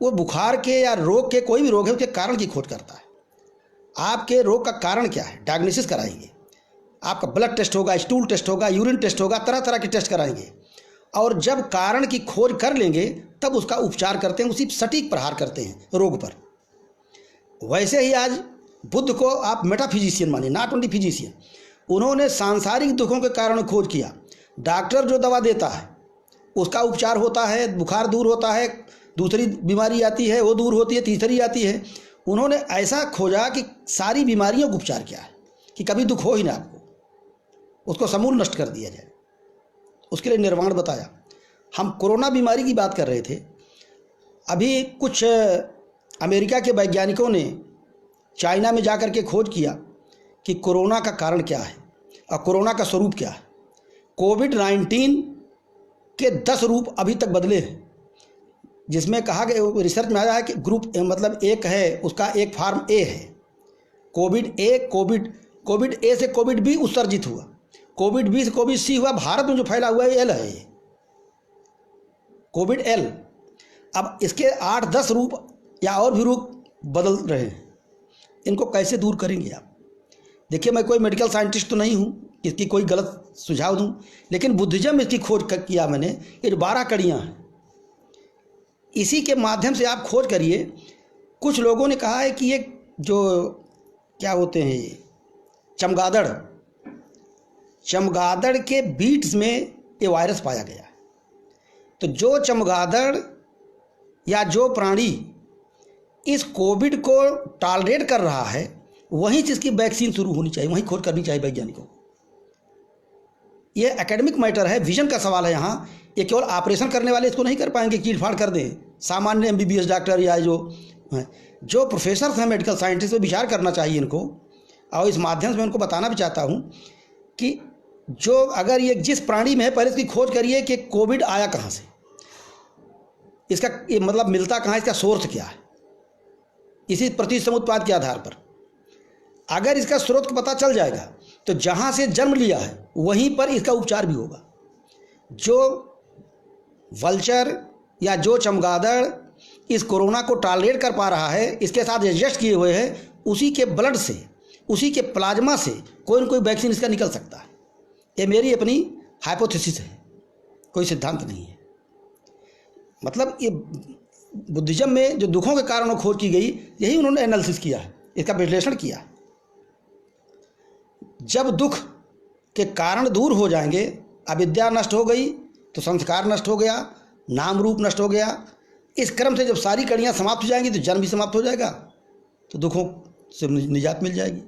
वो बुखार के या रोग के, कोई भी रोग है, उसके कारण की खोज करता है। आपके रोग का कारण क्या है, डायग्नोसिस कराएंगे। आपका ब्लड टेस्ट होगा, स्टूल टेस्ट होगा, यूरिन टेस्ट होगा, तरह तरह के टेस्ट कराएंगे, और जब कारण की खोज कर लेंगे तब उसका उपचार करते हैं, उसी सटीक प्रहार करते हैं रोग पर। वैसे ही आज बुद्ध को आप मेटाफिजिशियन मानिए, नॉट ओनली फिजिशियन। उन्होंने सांसारिक दुखों के कारण खोज किया। डॉक्टर जो दवा देता है उसका उपचार होता है, बुखार दूर होता है, दूसरी बीमारी आती है वो दूर होती है, तीसरी आती है। उन्होंने ऐसा खोजा कि सारी बीमारियों का उपचार क्या है, कि कभी दुख हो ही ना आपको, उसको समूल नष्ट कर दिया जाए। उसके लिए निर्वाण बताया। हम कोरोना बीमारी की बात कर रहे थे। अभी कुछ अमेरिका के वैज्ञानिकों ने चाइना में जाकर के खोज किया कि कोरोना का कारण क्या है और कोरोना का स्वरूप क्या है। कोविड-19 के 10 रूप अभी तक बदले हैं, जिसमें कहा गया, रिसर्च में आया है कि ग्रुप मतलब एक है, उसका एक फॉर्म ए है, कोविड ए। कोविड ए से कोविड भी उत्सर्जित हुआ, कोविड 20 कोविड सी हुआ, भारत में जो फैला हुआ है एल है, कोविड एल। अब इसके 8-10 रूप या और भी रूप बदल रहे हैं, इनको कैसे दूर करेंगे आप? देखिए, मैं कोई मेडिकल साइंटिस्ट तो नहीं हूँ इसकी कोई गलत सुझाव दूँ, लेकिन बुद्धिज्म इसकी खोज किया मैंने। ये जो 12 कड़ियाँ हैं, इसी के माध्यम से आप खोज करिए। कुछ लोगों ने कहा है कि ये जो क्या होते हैं, ये चमगादड़ के बीट्स में ये वायरस पाया गया है। तो जो चमगादड़ या जो प्राणी इस कोविड को टॉलरेट कर रहा है, वहीं से इसकी वैक्सीन शुरू होनी चाहिए, वहीं खोज करनी चाहिए वैज्ञानिकों। ये एकेडमिक मैटर है, विजन का सवाल है यहाँ। ये केवल ऑपरेशन करने वाले इसको नहीं कर पाएंगे, चीड़ फाड़ कर दें। सामान्य MBBS डॉक्टर या जो प्रोफेसर हैं, मेडिकल साइंटिस्ट, विचार करना चाहिए इनको। और इस माध्यम से मैं उनको बताना भी चाहता हूँ कि जो अगर ये जिस प्राणी में है, पहले इसकी खोज करिए कि कोविड आया कहाँ से, इसका ये मतलब मिलता कहाँ है, इसका सोर्स क्या है। इसी प्रतिसमुत्पाद के आधार पर अगर इसका स्रोत को पता चल जाएगा, तो जहाँ से जन्म लिया है वहीं पर इसका उपचार भी होगा। जो वल्चर या जो चमगादड़ इस कोरोना को टॉलरेट कर पा रहा है, इसके साथ एडजस्ट किए हुए हैं, उसी के ब्लड से, उसी के प्लाज्मा से कोई न कोई वैक्सीन इसका निकल सकता है। ये मेरी अपनी हाइपोथेसिस है, कोई सिद्धांत नहीं है। मतलब ये बुद्धिज्म में जो दुखों के कारणों खोज की गई, यही उन्होंने एनालिसिस किया है, इसका विश्लेषण किया। जब दुख के कारण दूर हो जाएंगे, अविद्या नष्ट हो गई तो संस्कार नष्ट हो गया, नाम रूप नष्ट हो गया। इस क्रम से जब सारी कड़ियाँ समाप्त हो जाएंगी तो जन्म भी समाप्त हो जाएगा, तो दुखों से निजात मिल जाएगी।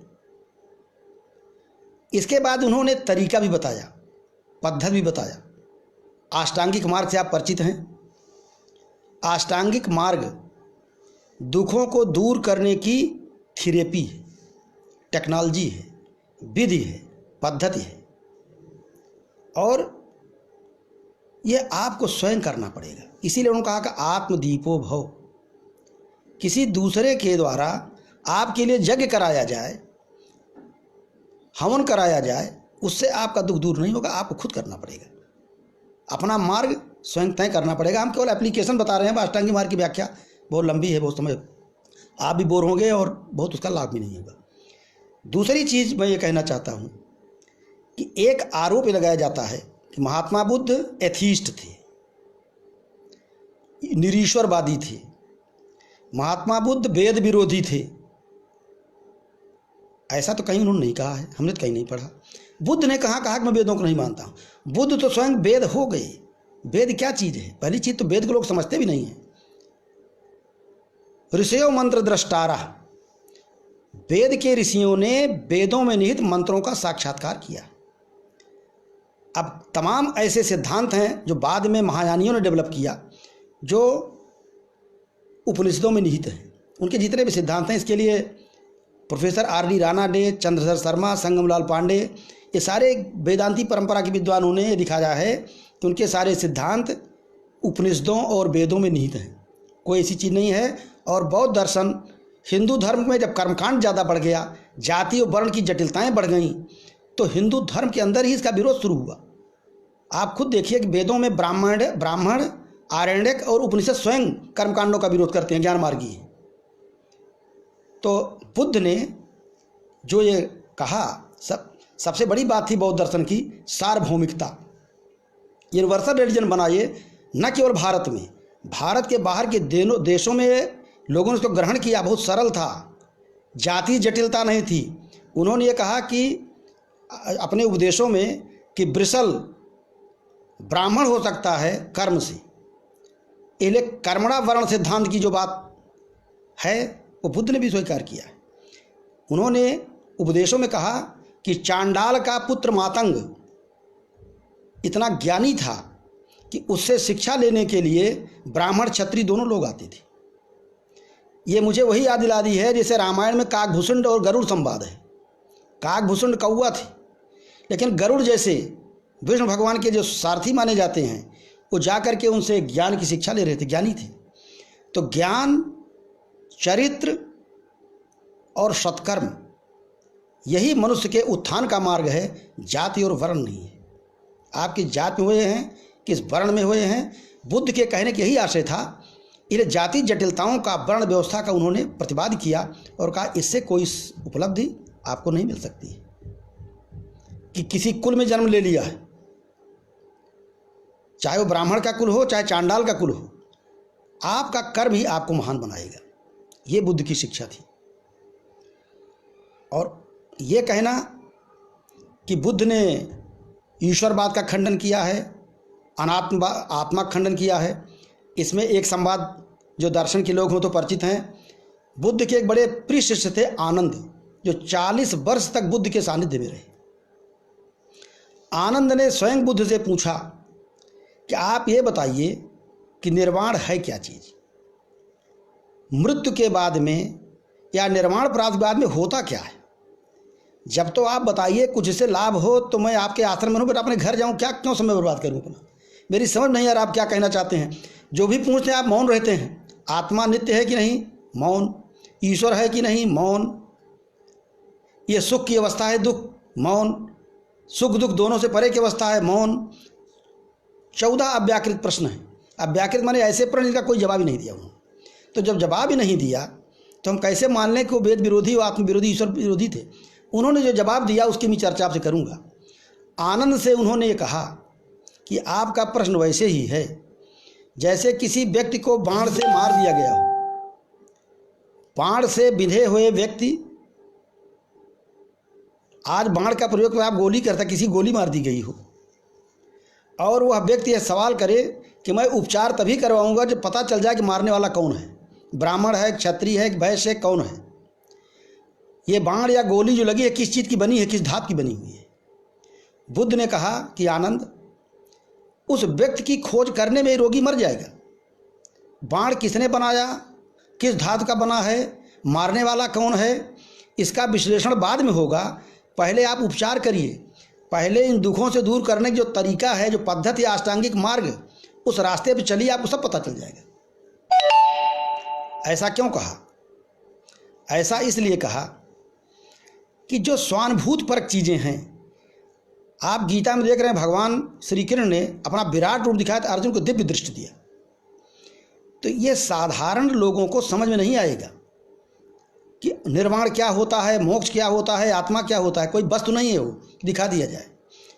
इसके बाद उन्होंने तरीका भी बताया, पद्धति भी बताया। अष्टांगिक मार्ग से आप परिचित हैं। अष्टांगिक मार्ग दुखों को दूर करने की थेरेपी है, टेक्नोलॉजी है, विधि है, पद्धति है, और ये आपको स्वयं करना पड़ेगा। इसीलिए उन्होंने कहा कि आत्मदीपो भव, किसी दूसरे के द्वारा आपके लिए यज्ञ कराया जाए, हवन कराया जाए, उससे आपका दुख दूर नहीं होगा। आपको खुद करना पड़ेगा, अपना मार्ग स्वयं तय करना पड़ेगा। हम केवल एप्लीकेशन बता रहे हैं। अष्टांगी मार्ग की व्याख्या बहुत लंबी है, बहुत समय आप भी बोर होंगे और बहुत उसका लाभ भी नहीं होगा। दूसरी चीज़ मैं ये कहना चाहता हूँ कि एक आरोप लगाया जाता है कि महात्मा बुद्ध एथीस्ट थे, निरीश्वरवादी थे, महात्मा बुद्ध वेद विरोधी थे। ऐसा तो कहीं उन्होंने नहीं कहा है, हमने तो कहीं नहीं पढ़ा। बुद्ध ने कहा कि मैं वेदों को नहीं मानता हूँ। बुद्ध तो स्वयं वेद हो गए। वेद क्या चीज़ है? पहली चीज़ तो वेद को लोग समझते भी नहीं हैं। ऋषयो मंत्र द्रष्टारा, वेद के ऋषियों ने वेदों में निहित मंत्रों का साक्षात्कार किया। अब तमाम ऐसे सिद्धांत हैं जो बाद में महायानियों ने डेवलप किया, जो उपनिषदों में निहित हैं। उनके जितने भी सिद्धांत हैं, इसके लिए प्रोफेसर R.D. रानाडे, चंद्रशेखर शर्मा, संगमलाल पांडे, ये सारे वेदांती परंपरा के विद्वानों ने ये दिखाया है कि उनके सारे सिद्धांत उपनिषदों और वेदों में निहित हैं, कोई ऐसी चीज़ नहीं है। और बौद्ध दर्शन, हिंदू धर्म में जब कर्मकांड ज़्यादा बढ़ गया, जाति और वर्ण की जटिलताएं बढ़ गईं, तो हिंदू धर्म के अंदर ही इसका विरोध शुरू हुआ। आप खुद देखिए कि वेदों में ब्राह्मण, आरण्यक और उपनिषद स्वयं कर्मकांडों का विरोध करते हैं, ज्ञान मार्गी है। तो बुद्ध ने जो ये कहा, सबसे बड़ी बात थी बौद्ध दर्शन की सार्वभौमिकता। यूनिवर्सल रिलीजन बनाइए, न केवल भारत में, भारत के बाहर के देशों में लोगों ने इसको ग्रहण किया। बहुत सरल था, जाति जटिलता नहीं थी। उन्होंने ये कहा कि अपने उपदेशों में कि वृषल ब्राह्मण हो सकता है कर्म से, इसलिए कर्मणा वर्ण सिद्धांत की जो बात है वो बुद्ध ने भी स्वीकार किया है। उन्होंने उपदेशों में कहा कि चांडाल का पुत्र मातंग इतना ज्ञानी था कि उससे शिक्षा लेने के लिए ब्राह्मण क्षत्रिय दोनों लोग आते थे। ये मुझे वही याद दिला दी है जैसे रामायण में काकभूषुंड और गरुड़ संवाद है। काकभूषुंड कौवा थे, लेकिन गरुड़ जैसे विष्णु भगवान के जो सारथी माने जाते हैं, वो जाकर के उनसे ज्ञान की शिक्षा ले रहे थे, ज्ञानी थे। तो ज्ञान, चरित्र और सत्कर्म, यही मनुष्य के उत्थान का मार्ग है, जाति और वर्ण नहीं है। आप किस जात में हुए हैं, किस वर्ण में हुए हैं, बुद्ध के कहने के यही आशय था। इन जाति जटिलताओं का, वर्ण व्यवस्था का उन्होंने प्रतिवाद किया और कहा इससे कोई उपलब्धि आपको नहीं मिल सकती है कि किसी कुल में जन्म ले लिया है, चाहे वो ब्राह्मण का कुल हो, चाहे चांडाल का कुल हो, आपका कर्म ही आपको महान बनाएगा। ये बुद्ध की शिक्षा थी। और ये कहना कि बुद्ध ने ईश्वरवाद का खंडन किया है, आत्मा खंडन किया है, इसमें एक संवाद जो दर्शन के लोग हों तो परिचित हैं। बुद्ध के एक बड़े प्रिय शिष्य थे आनंद, जो 40 वर्ष तक बुद्ध के सानिध्य में रहे। आनंद ने स्वयं बुद्ध से पूछा कि आप ये बताइए कि निर्वाण है क्या चीज़, मृत्यु के बाद में या निर्वाण प्राप्ति के बाद में होता क्या है। जब तो आप बताइए, कुछ इससे लाभ हो तो मैं आपके आश्रम में रहूँ, बट अपने घर जाऊँ क्या, क्यों समय बर्बाद करूँ अपना। मेरी समझ नहीं आ रहा आप क्या कहना चाहते हैं। जो भी पूछते हैं आप मौन रहते हैं। आत्मा नित्य है कि नहीं, मौन। ईश्वर है कि नहीं, मौन। ये सुख की अवस्था है, दुख, मौन। सुख दुख दोनों से परे की अवस्था है, मौन। 14 अव्याकृत प्रश्न हैं। अव्याकृत माने ऐसे प्रश्न जिनका कोई जवाब ही नहीं दिया उन्होंने। तो जब जवाब ही नहीं दिया तो हम कैसे मान लें कि वो वेद विरोधी, वो आत्म विरोधी, ईश्वर विरोधी थे। उन्होंने जो जवाब दिया उसकी मैं चर्चा आपसे करूँगा। आनंद से उन्होंने ये कहा कि आपका प्रश्न वैसे ही है जैसे किसी व्यक्ति को बाण से मार दिया गया हो। बाण से बिंधे हुए व्यक्ति, आज बाण का प्रयोग आप गोली करता, किसी गोली मार दी गई हो और वह व्यक्ति यह सवाल करे कि मैं उपचार तभी करवाऊंगा जब पता चल जाए कि मारने वाला कौन है, ब्राह्मण है, क्षत्रिय है, वैश्य है, कौन है। ये बाण या गोली जो लगी है किस चीज़ की बनी है, किस धातु की बनी हुई है। बुद्ध ने कहा कि आनंद, उस व्यक्ति की खोज करने में रोगी मर जाएगा। बाण किसने बनाया, किस धातु का बना है, मारने वाला कौन है, इसका विश्लेषण बाद में होगा। पहले आप उपचार करिए, पहले इन दुखों से दूर करने की जो तरीका है, जो पद्धति, अष्टांगिक मार्ग, उस रास्ते पर चलिए, आपको सब पता चल जाएगा। ऐसा क्यों कहा? ऐसा इसलिए कहा कि जो स्वानुभूत परक चीज़ें हैं, आप गीता में देख रहे हैं भगवान श्री कृष्ण ने अपना विराट रूप दिखाया तो अर्जुन को दिव्य दृष्टि दिया। तो ये साधारण लोगों को समझ में नहीं आएगा कि निर्वाण क्या होता है, मोक्ष क्या होता है, आत्मा क्या होता है। कोई वस्तु नहीं है वो दिखा दिया जाए,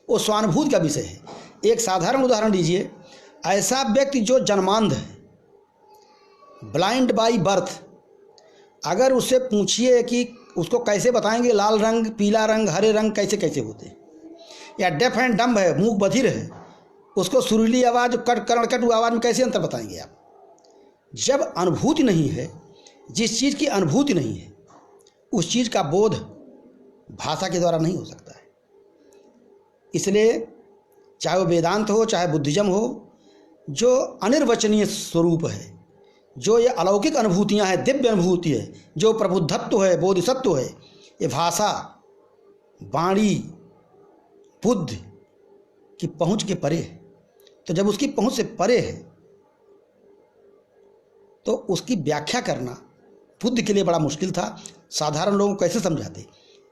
वो स्वानुभूत का विषय है। एक साधारण उदाहरण दीजिए, ऐसा व्यक्ति जो जन्मांध है, ब्लाइंड बाई बर्थ, अगर उससे पूछिए कि उसको कैसे बताएंगे लाल रंग, पीला रंग, हरे रंग कैसे कैसे होते हैं, या डेफ एंड डम्ब है, मूक बधिर है, उसको सुरीली आवाज़, कट आवाज़ में कैसे अंतर बताएंगे आप। जब अनुभूति नहीं है, जिस चीज़ की अनुभूति नहीं है, उस चीज़ का बोध भाषा के द्वारा नहीं हो सकता है। इसलिए चाहे वो वेदांत हो, चाहे बुद्धिज्म हो, जो अनिर्वचनीय स्वरूप है, जो ये अलौकिक अनुभूतियाँ हैं, दिव्य अनुभूति है, जो प्रबुद्धत्व है, बोधिसत्व है, ये भाषा, वाणी, बुद्ध की पहुँच के परे है। तो जब उसकी पहुँच से परे है तो उसकी व्याख्या करना बुद्ध के लिए बड़ा मुश्किल था। साधारण लोगों को कैसे समझाते?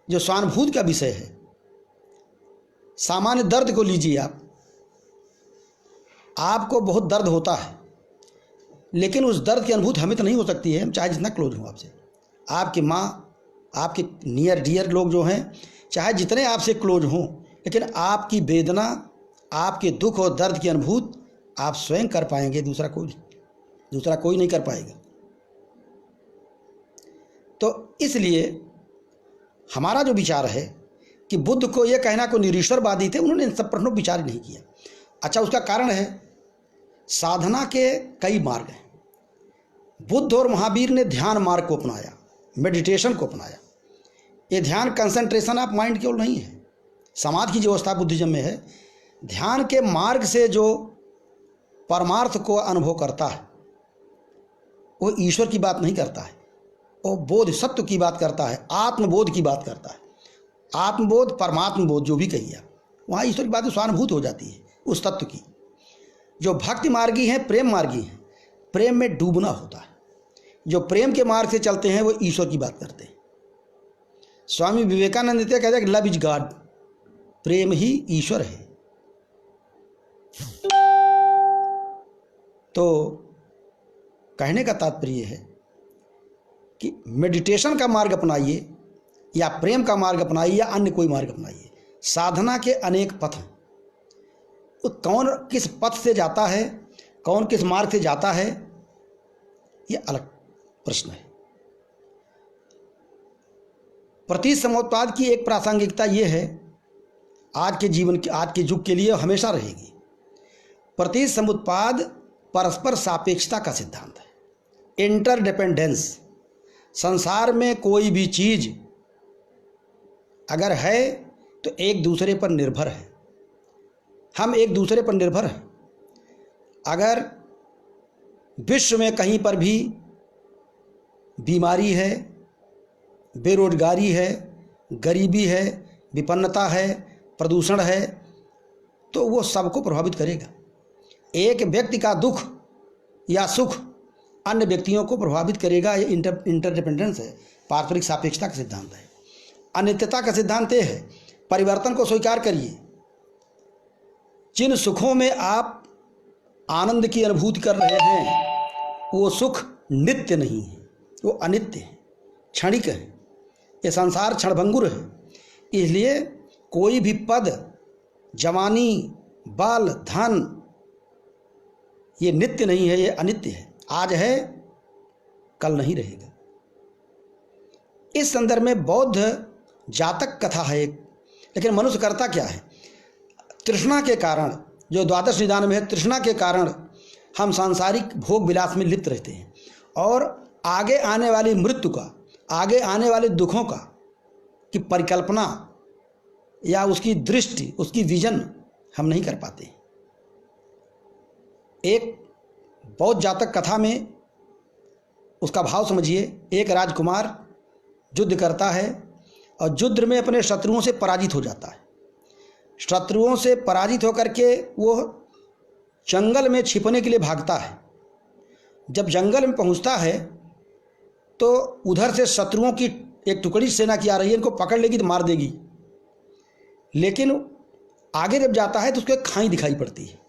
जो स्वानुभूति का विषय है, सामान्य दर्द को लीजिए आप, आपको बहुत दर्द होता है, लेकिन उस दर्द की अनुभूति हमें तो नहीं हो सकती है, चाहे जितना क्लोज हो आपसे। आपकी माँ, आपके नियर डियर लोग जो हैं, चाहे जितने आपसे क्लोज हों, लेकिन आपकी वेदना, आपके दुख और दर्द की अनुभूति आप स्वयं कर पाएंगे, दूसरा कोई नहीं कर पाएगा। तो इसलिए हमारा जो विचार है कि बुद्ध को यह कहना को निरीश्वरवादी थे, उन्होंने इन सब प्रश्नों पर विचार नहीं किया। अच्छा, उसका कारण है साधना के कई मार्ग हैं। बुद्ध और महावीर ने ध्यान मार्ग को अपनाया, मेडिटेशन को अपनाया। ये ध्यान कंसंट्रेशन ऑफ माइंड केवल नहीं है, समाधि की जो अवस्था बुद्धिज्म में है, ध्यान के मार्ग से जो परमार्थ को अनुभव करता है वो ईश्वर की बात नहीं करता है, वो बोध सत्व की बात करता है, आत्मबोध की बात करता है। आत्मबोध, परमात्म बोध जो भी कहिए, वहाँ ईश्वर की बात स्वानुभूत हो जाती है उस तत्व की। जो भक्ति मार्गी हैं, प्रेम मार्गी हैं, प्रेम में डूबना होता है। जो प्रेम के मार्ग से चलते हैं वो ईश्वर की बात करते हैं। स्वामी विवेकानंद ने कहते हैं कि लव इज गॉड, प्रेम ही ईश्वर है। तो कहने का तात्पर्य है कि मेडिटेशन का मार्ग अपनाइए या प्रेम का मार्ग अपनाइए या अन्य कोई मार्ग अपनाइए, साधना के अनेक पथ हैं। तो कौन किस पथ से जाता है, कौन किस मार्ग से जाता है, ये अलग प्रश्न है। प्रतिसमोत्पाद की एक प्रासंगिकता ये है, आज के जीवन के, आज के युग के लिए हमेशा रहेगी। प्रतिसमुत्पाद परस्पर सापेक्षता का सिद्धांत है, इंटरडिपेंडेंस। संसार में कोई भी चीज अगर है तो एक दूसरे पर निर्भर है, हम एक दूसरे पर निर्भर हैं। अगर विश्व में कहीं पर भी बीमारी है, बेरोजगारी है, गरीबी है, विपन्नता है, प्रदूषण है, तो वो सबको प्रभावित करेगा। एक व्यक्ति का दुख या सुख अन्य व्यक्तियों को प्रभावित करेगा। ये इंटरडिपेंडेंस है, पारस्परिक सापेक्षता का सिद्धांत है। अनित्यता का सिद्धांत ये है, परिवर्तन को स्वीकार करिए। जिन सुखों में आप आनंद की अनुभूति कर रहे हैं वो सुख नित्य नहीं है, वो अनित्य है, क्षणिक है। ये संसार क्षणभंगुर है। इसलिए कोई भी पद, जवानी, बल, धन ये नित्य नहीं है, ये अनित्य है। आज है कल नहीं रहेगा। इस संदर्भ में बौद्ध जातक कथा है एक। लेकिन मनुष्य करता क्या है, तृष्णा के कारण, जो द्वादश निदान में है, तृष्णा के कारण हम सांसारिक भोग विलास में लिप्त रहते हैं और आगे आने वाली मृत्यु का, आगे आने वाले दुखों का की परिकल्पना या उसकी दृष्टि, उसकी विजन हम नहीं कर पाते। एक बौद्ध जातक कथा में उसका भाव समझिए। एक राजकुमार युद्ध करता है और युद्ध में अपने शत्रुओं से पराजित हो जाता है। शत्रुओं से पराजित होकर के वो जंगल में छिपने के लिए भागता है। जब जंगल में पहुंचता है तो उधर से शत्रुओं की एक टुकड़ी सेना की आ रही है, इनको पकड़ लेगी तो मार देगी। लेकिन आगे जब जाता है तो उसको एक खाई दिखाई पड़ती है।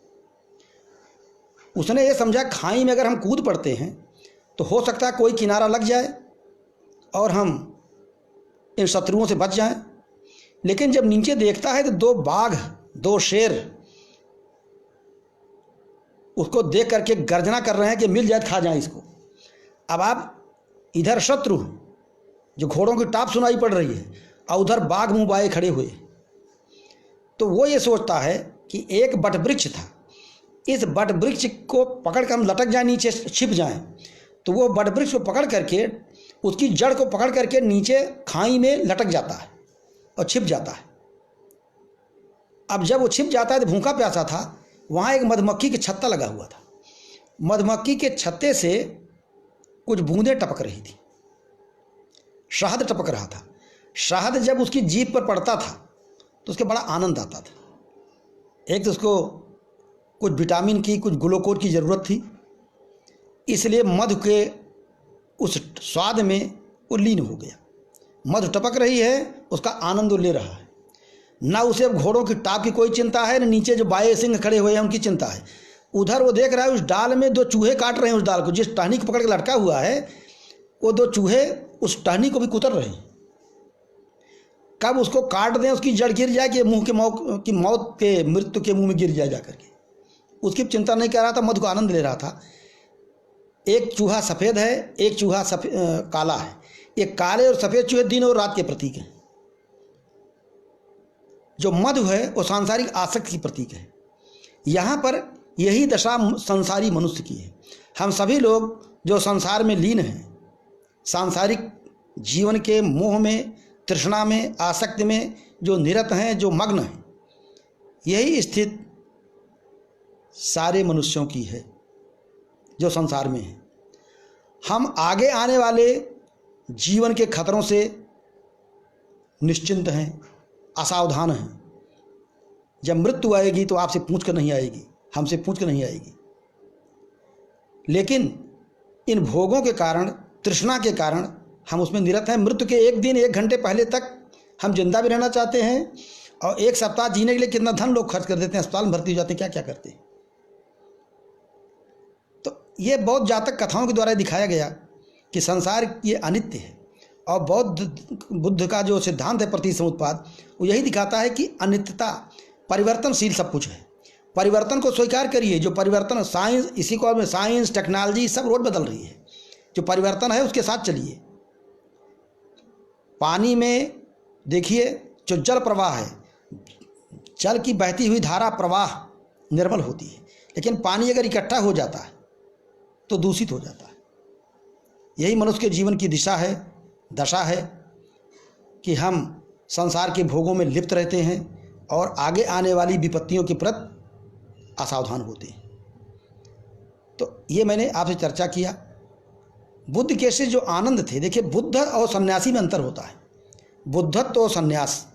उसने ये समझा खाई में अगर हम कूद पड़ते हैं तो हो सकता है कोई किनारा लग जाए और हम इन शत्रुओं से बच जाएं। लेकिन जब नीचे देखता है तो दो बाघ, दो शेर उसको देख करके गर्जना कर रहे हैं कि मिल जाए खा जाए इसको। अब आप इधर शत्रु जो घोड़ों की टाप सुनाई पड़ रही है और उधर बाघ मुंह बाए खड़े हुए। तो वो ये सोचता है कि एक बट वृक्ष था, इस बट वृक्ष को पकड़ कर हम लटक जाए, नीचे छिप जाएं। तो वो बट वृक्ष को पकड़ करके, उसकी जड़ को पकड़ करके नीचे खाई में लटक जाता है और छिप जाता है। अब जब वो छिप जाता है तो भूखा प्यासा था, वहाँ एक मधुमक्खी के छत्ता लगा हुआ था। मधुमक्खी के छत्ते से कुछ बूंदें टपक रही थी, शहद टपक रहा था। शहद जब उसकी जीभ पर पड़ता था तो उसके बड़ा आनंद आता था। एक तो उसको कुछ विटामिन की, कुछ ग्लूकोज की ज़रूरत थी, इसलिए मधु के उस स्वाद में वो लीन हो गया। मधु टपक रही है, उसका आनंद वो ले रहा है। ना उसे अब घोड़ों की टाप की कोई चिंता है, ना नीचे जो बाएं सिंह खड़े हुए हैं उनकी चिंता है। उधर वो देख रहा है उस डाल में दो चूहे काट रहे हैं। उस डाल को, जिस टहनी को पकड़ के लटका हुआ है, वो दो चूहे उस टहनी को भी कुतर रहे हैं। कब उसको काट दें, उसकी जड़ गिर जाए कि मुंह की मौत के, मृत्यु के मुंह में गिर जाए जाकर के, उसकी चिंता नहीं कर रहा था, मधु का आनंद ले रहा था। एक चूहा सफ़ेद है, एक चूहा काला है। ये काले और सफ़ेद चूहे दिन और रात के प्रतीक हैं। जो मधु है वो सांसारिक आसक्ति की प्रतीक है। यहाँ पर यही दशा संसारी मनुष्य की है। हम सभी लोग जो संसार में लीन हैं, सांसारिक जीवन के मोह में, तृष्णा में, आसक्ति में जो निरत हैं, जो मग्न हैं, यही स्थिति सारे मनुष्यों की है जो संसार में है। हम आगे आने वाले जीवन के खतरों से निश्चिंत हैं, असावधान हैं। जब मृत्यु आएगी तो आपसे पूछ कर नहीं आएगी, हमसे पूछ कर नहीं आएगी। लेकिन इन भोगों के कारण, तृष्णा के कारण हम उसमें निरत हैं। मृत्यु के एक दिन 1 घंटे पहले तक हम जिंदा भी रहना चाहते हैं, और 1 सप्ताह जीने के लिए कितना धन लोग खर्च कर देते हैं, अस्पताल में भर्ती हो जाते हैं, क्या क्या करते हैं। तो ये बौद्ध जातक कथाओं के द्वारा दिखाया गया कि संसार ये अनित्य है, और बुद्ध का जो सिद्धांत है प्रतीत समुत्पाद, वो यही दिखाता है कि अनित्यता, परिवर्तनशील सब कुछ है। परिवर्तन को स्वीकार करिए। जो परिवर्तन, साइंस, इसी को में साइंस टेक्नोलॉजी सब रोज बदल रही है, जो परिवर्तन है उसके साथ चलिए। पानी में देखिए, जो जल प्रवाह है, जल की बहती हुई धारा प्रवाह निर्मल होती है, लेकिन पानी अगर इकट्ठा हो जाता है तो दूषित हो जाता है। यही मनुष्य के जीवन की दशा है कि हम संसार के भोगों में लिप्त रहते हैं और आगे आने वाली विपत्तियों के प्रति असावधान होते हैं। तो ये मैंने आपसे चर्चा किया। बुद्ध के से जो आनंद थे, देखिए बुद्ध और सन्यासी में अंतर होता है। बुद्धत्व और सन्यास,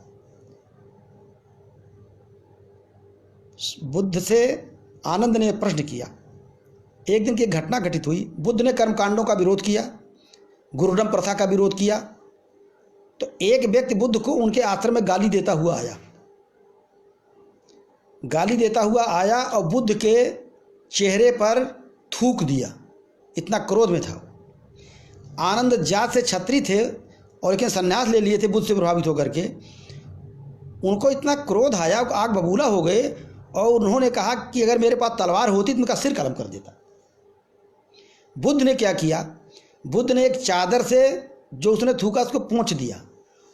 बुद्ध से आनंद ने प्रश्न किया। एक दिन की घटना घटित हुई। बुद्ध ने कर्मकांडों का विरोध किया, गुरुडम प्रथा का विरोध किया। तो एक व्यक्ति बुद्ध को उनके आश्रम में गाली देता हुआ आया और बुद्ध के चेहरे पर थूक दिया। इतना क्रोध में था। आनंद जात से क्षत्रिय थे और लेकिन संन्यास ले लिए थे बुद्ध से प्रभावित होकर के। उनको इतना क्रोध आया, आग बबूला हो गए, और उन्होंने कहा कि अगर मेरे पास तलवार होती तो उनका सिर कलम कर देता। बुद्ध ने क्या किया? बुद्ध ने एक चादर से जो उसने थूका उसको पोंछ दिया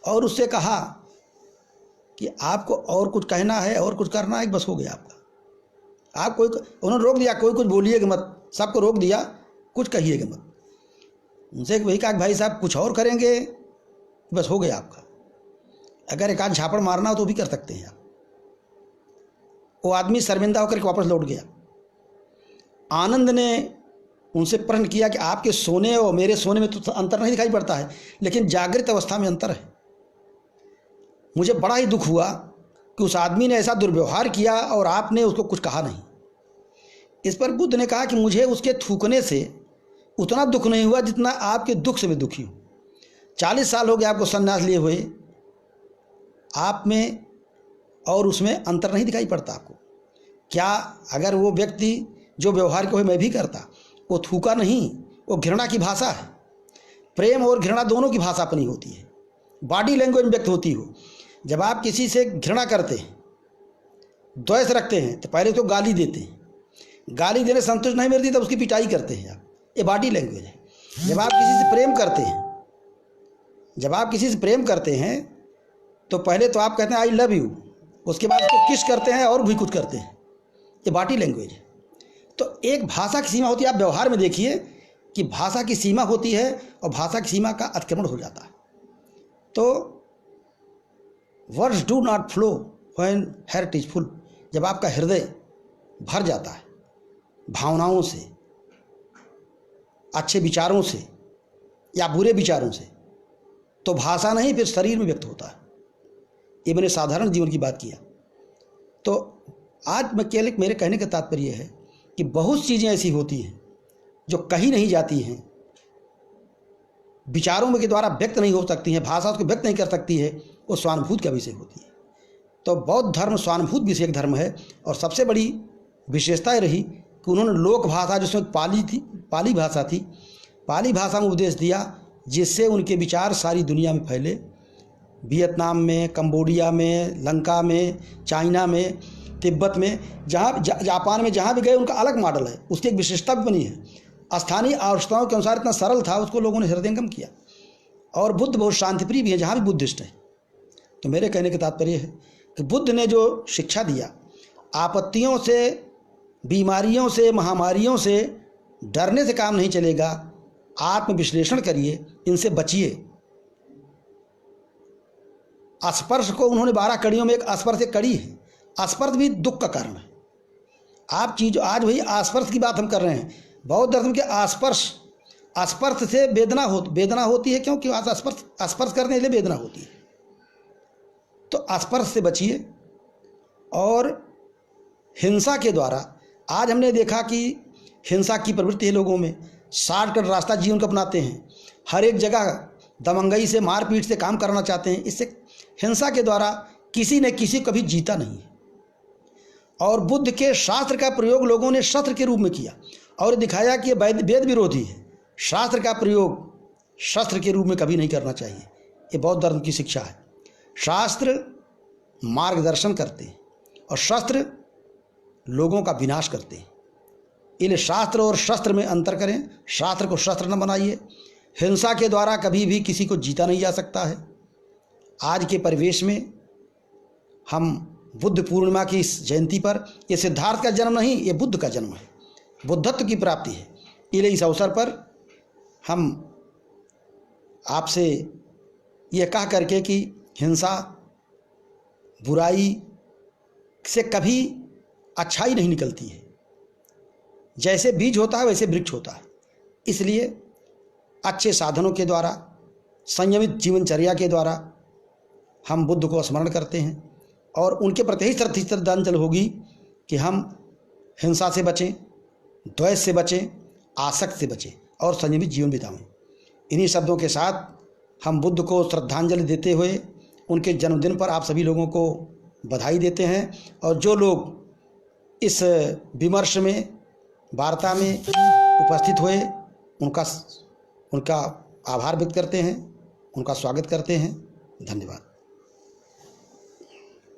और उससे कहा कि आपको और कुछ कहना है और कुछ करना है, बस हो गया आपका। आप कोई, उन्होंने रोक दिया, कोई कुछ बोलिएगा मत, सबको रोक दिया, कुछ कहिएगा मत। उनसे वही कहा कि भाई साहब कुछ और करेंगे, बस हो गया आपका। अगर एक आध झापड़ मारना हो तो भी कर सकते हैं आप। वो आदमी शर्मिंदा होकर के वापस लौट गया। आनंद ने उनसे प्रश्न किया कि आपके सोने और मेरे सोने में तो अंतर नहीं दिखाई पड़ता है, लेकिन जागृत अवस्था में अंतर है। मुझे बड़ा ही दुख हुआ कि उस आदमी ने ऐसा दुर्व्यवहार किया और आपने उसको कुछ कहा नहीं। इस पर बुद्ध ने कहा कि मुझे उसके थूकने से उतना दुख नहीं हुआ जितना आपके दुख से मैं दुखी हूँ। 40 साल हो गए आपको संन्यास लिए हुए, आप में और उसमें अंतर नहीं दिखाई पड़ता आपको क्या? अगर वो व्यक्ति जो व्यवहार को मैं भी करता, वो थूका नहीं, वो घृणा की भाषा है। प्रेम और घृणा दोनों की भाषा अपनी होती है, बॉडी लैंग्वेज में व्यक्त होती हो। जब आप किसी से घृणा करते हैं, द्वेष रखते हैं, तो पहले तो गाली देते हैं, गाली देने संतुष्ट नहीं मिलती तब उसकी पिटाई करते हैं आप, ये बॉडी लैंग्वेज है। जब आप किसी से प्रेम करते हैं, तो पहले तो आप कहते हैं आई लव यू, उसके बाद उसको किस करते हैं और भी कुछ करते हैं, ये बॉडी लैंग्वेज है। तो एक भाषा की सीमा होती है। आप व्यवहार में देखिए कि भाषा की सीमा होती है और भाषा की सीमा का अतिक्रमण हो जाता है। तो words do not flow when heart is full. जब आपका हृदय भर जाता है भावनाओं से, अच्छे विचारों से या बुरे विचारों से, तो भाषा नहीं फिर शरीर में व्यक्त होता है। ये मैंने साधारण जीवन की बात किया। तो आज मेरे कहने का तात्पर्य है कि बहुत चीज़ें ऐसी होती हैं जो कही नहीं जाती हैं, विचारों के द्वारा व्यक्त नहीं हो सकती हैं, भाषा उसको व्यक्त नहीं कर सकती है, वो स्वानुभूति का विषय होती है। तो बौद्ध धर्म स्वानुभूत विषयक धर्म है। और सबसे बड़ी विशेषता रही कि उन्होंने लोक भाषा, जिसमें पाली भाषा थी, पाली भाषा में उपदेश दिया, जिससे उनके विचार सारी दुनिया में फैले। वियतनाम में, कंबोडिया में, लंका में, चाइना में, तिब्बत में, जहाँ जापान में जहाँ भी गए उनका अलग मॉडल है, उसकी एक विशेषता भी बनी है। स्थानीय आवश्यकताओं के अनुसार इतना सरल था, उसको लोगों ने हृदयंगम किया। और बुद्ध बहुत शांतिप्रिय भी है जहाँ भी बुद्धिस्ट है। तो मेरे कहने का तात्पर्य है कि बुद्ध ने जो शिक्षा दिया, आपत्तियों से, बीमारियों से, महामारियों से डरने से काम नहीं चलेगा। आत्मविश्लेषण करिए, इनसे बचिए। स्पर्श को उन्होंने 12 कड़ियों में एक स्पर्श एक कड़ी है। स्पर्श भी दुख का कारण है। आप चीज आज वही स्पर्श की बात हम कर रहे हैं। बौद्ध धर्म के स्पर्श से वेदना होती है। क्योंकि स्पर्श करने के लिए वेदना होती है। तो स्पर्श से बचिए। और हिंसा के द्वारा आज हमने देखा कि हिंसा की प्रवृत्ति है लोगों में, शॉर्टकट रास्ता जीवन को अपनाते हैं। हर एक जगह दमंगई से, मारपीट से काम करना चाहते हैं। इससे हिंसा के द्वारा किसी ने किसी को कभी जीता नहीं है। और बुद्ध के शास्त्र का प्रयोग लोगों ने शस्त्र के रूप में किया और दिखाया कि ये वेद विरोधी है। शास्त्र का प्रयोग शस्त्र के रूप में कभी नहीं करना चाहिए। ये बौद्ध धर्म की शिक्षा है। शास्त्र मार्गदर्शन करते हैं और शस्त्र लोगों का विनाश करते हैं। इसलिए शास्त्र और शस्त्र में अंतर करें। शास्त्र को शस्त्र न बनाइए। हिंसा के द्वारा कभी भी किसी को जीता नहीं जा सकता है। आज के परिवेश में हम बुद्ध पूर्णिमा की इस जयंती पर, ये सिद्धार्थ का जन्म नहीं, ये बुद्ध का जन्म है, बुद्धत्व की प्राप्ति है। इसलिए इस अवसर पर हम आपसे ये कह करके कि हिंसा, बुराई से कभी अच्छाई नहीं निकलती है। जैसे बीज होता है वैसे वृक्ष होता है। इसलिए अच्छे साधनों के द्वारा, संयमित जीवनचर्या के द्वारा हम बुद्ध को स्मरण करते हैं और उनके प्रति ही श्रद्धांजलि होगी कि हम हिंसा से बचें, द्वेष से बचें, आसक्त से बचें और संयमित जीवन बिताएं। इन्हीं शब्दों के साथ हम बुद्ध को श्रद्धांजलि देते हुए उनके जन्मदिन पर आप सभी लोगों को बधाई देते हैं। और जो लोग इस विमर्श में, वार्ता में उपस्थित हुए, उनका आभार व्यक्त करते हैं, उनका स्वागत करते हैं। धन्यवाद।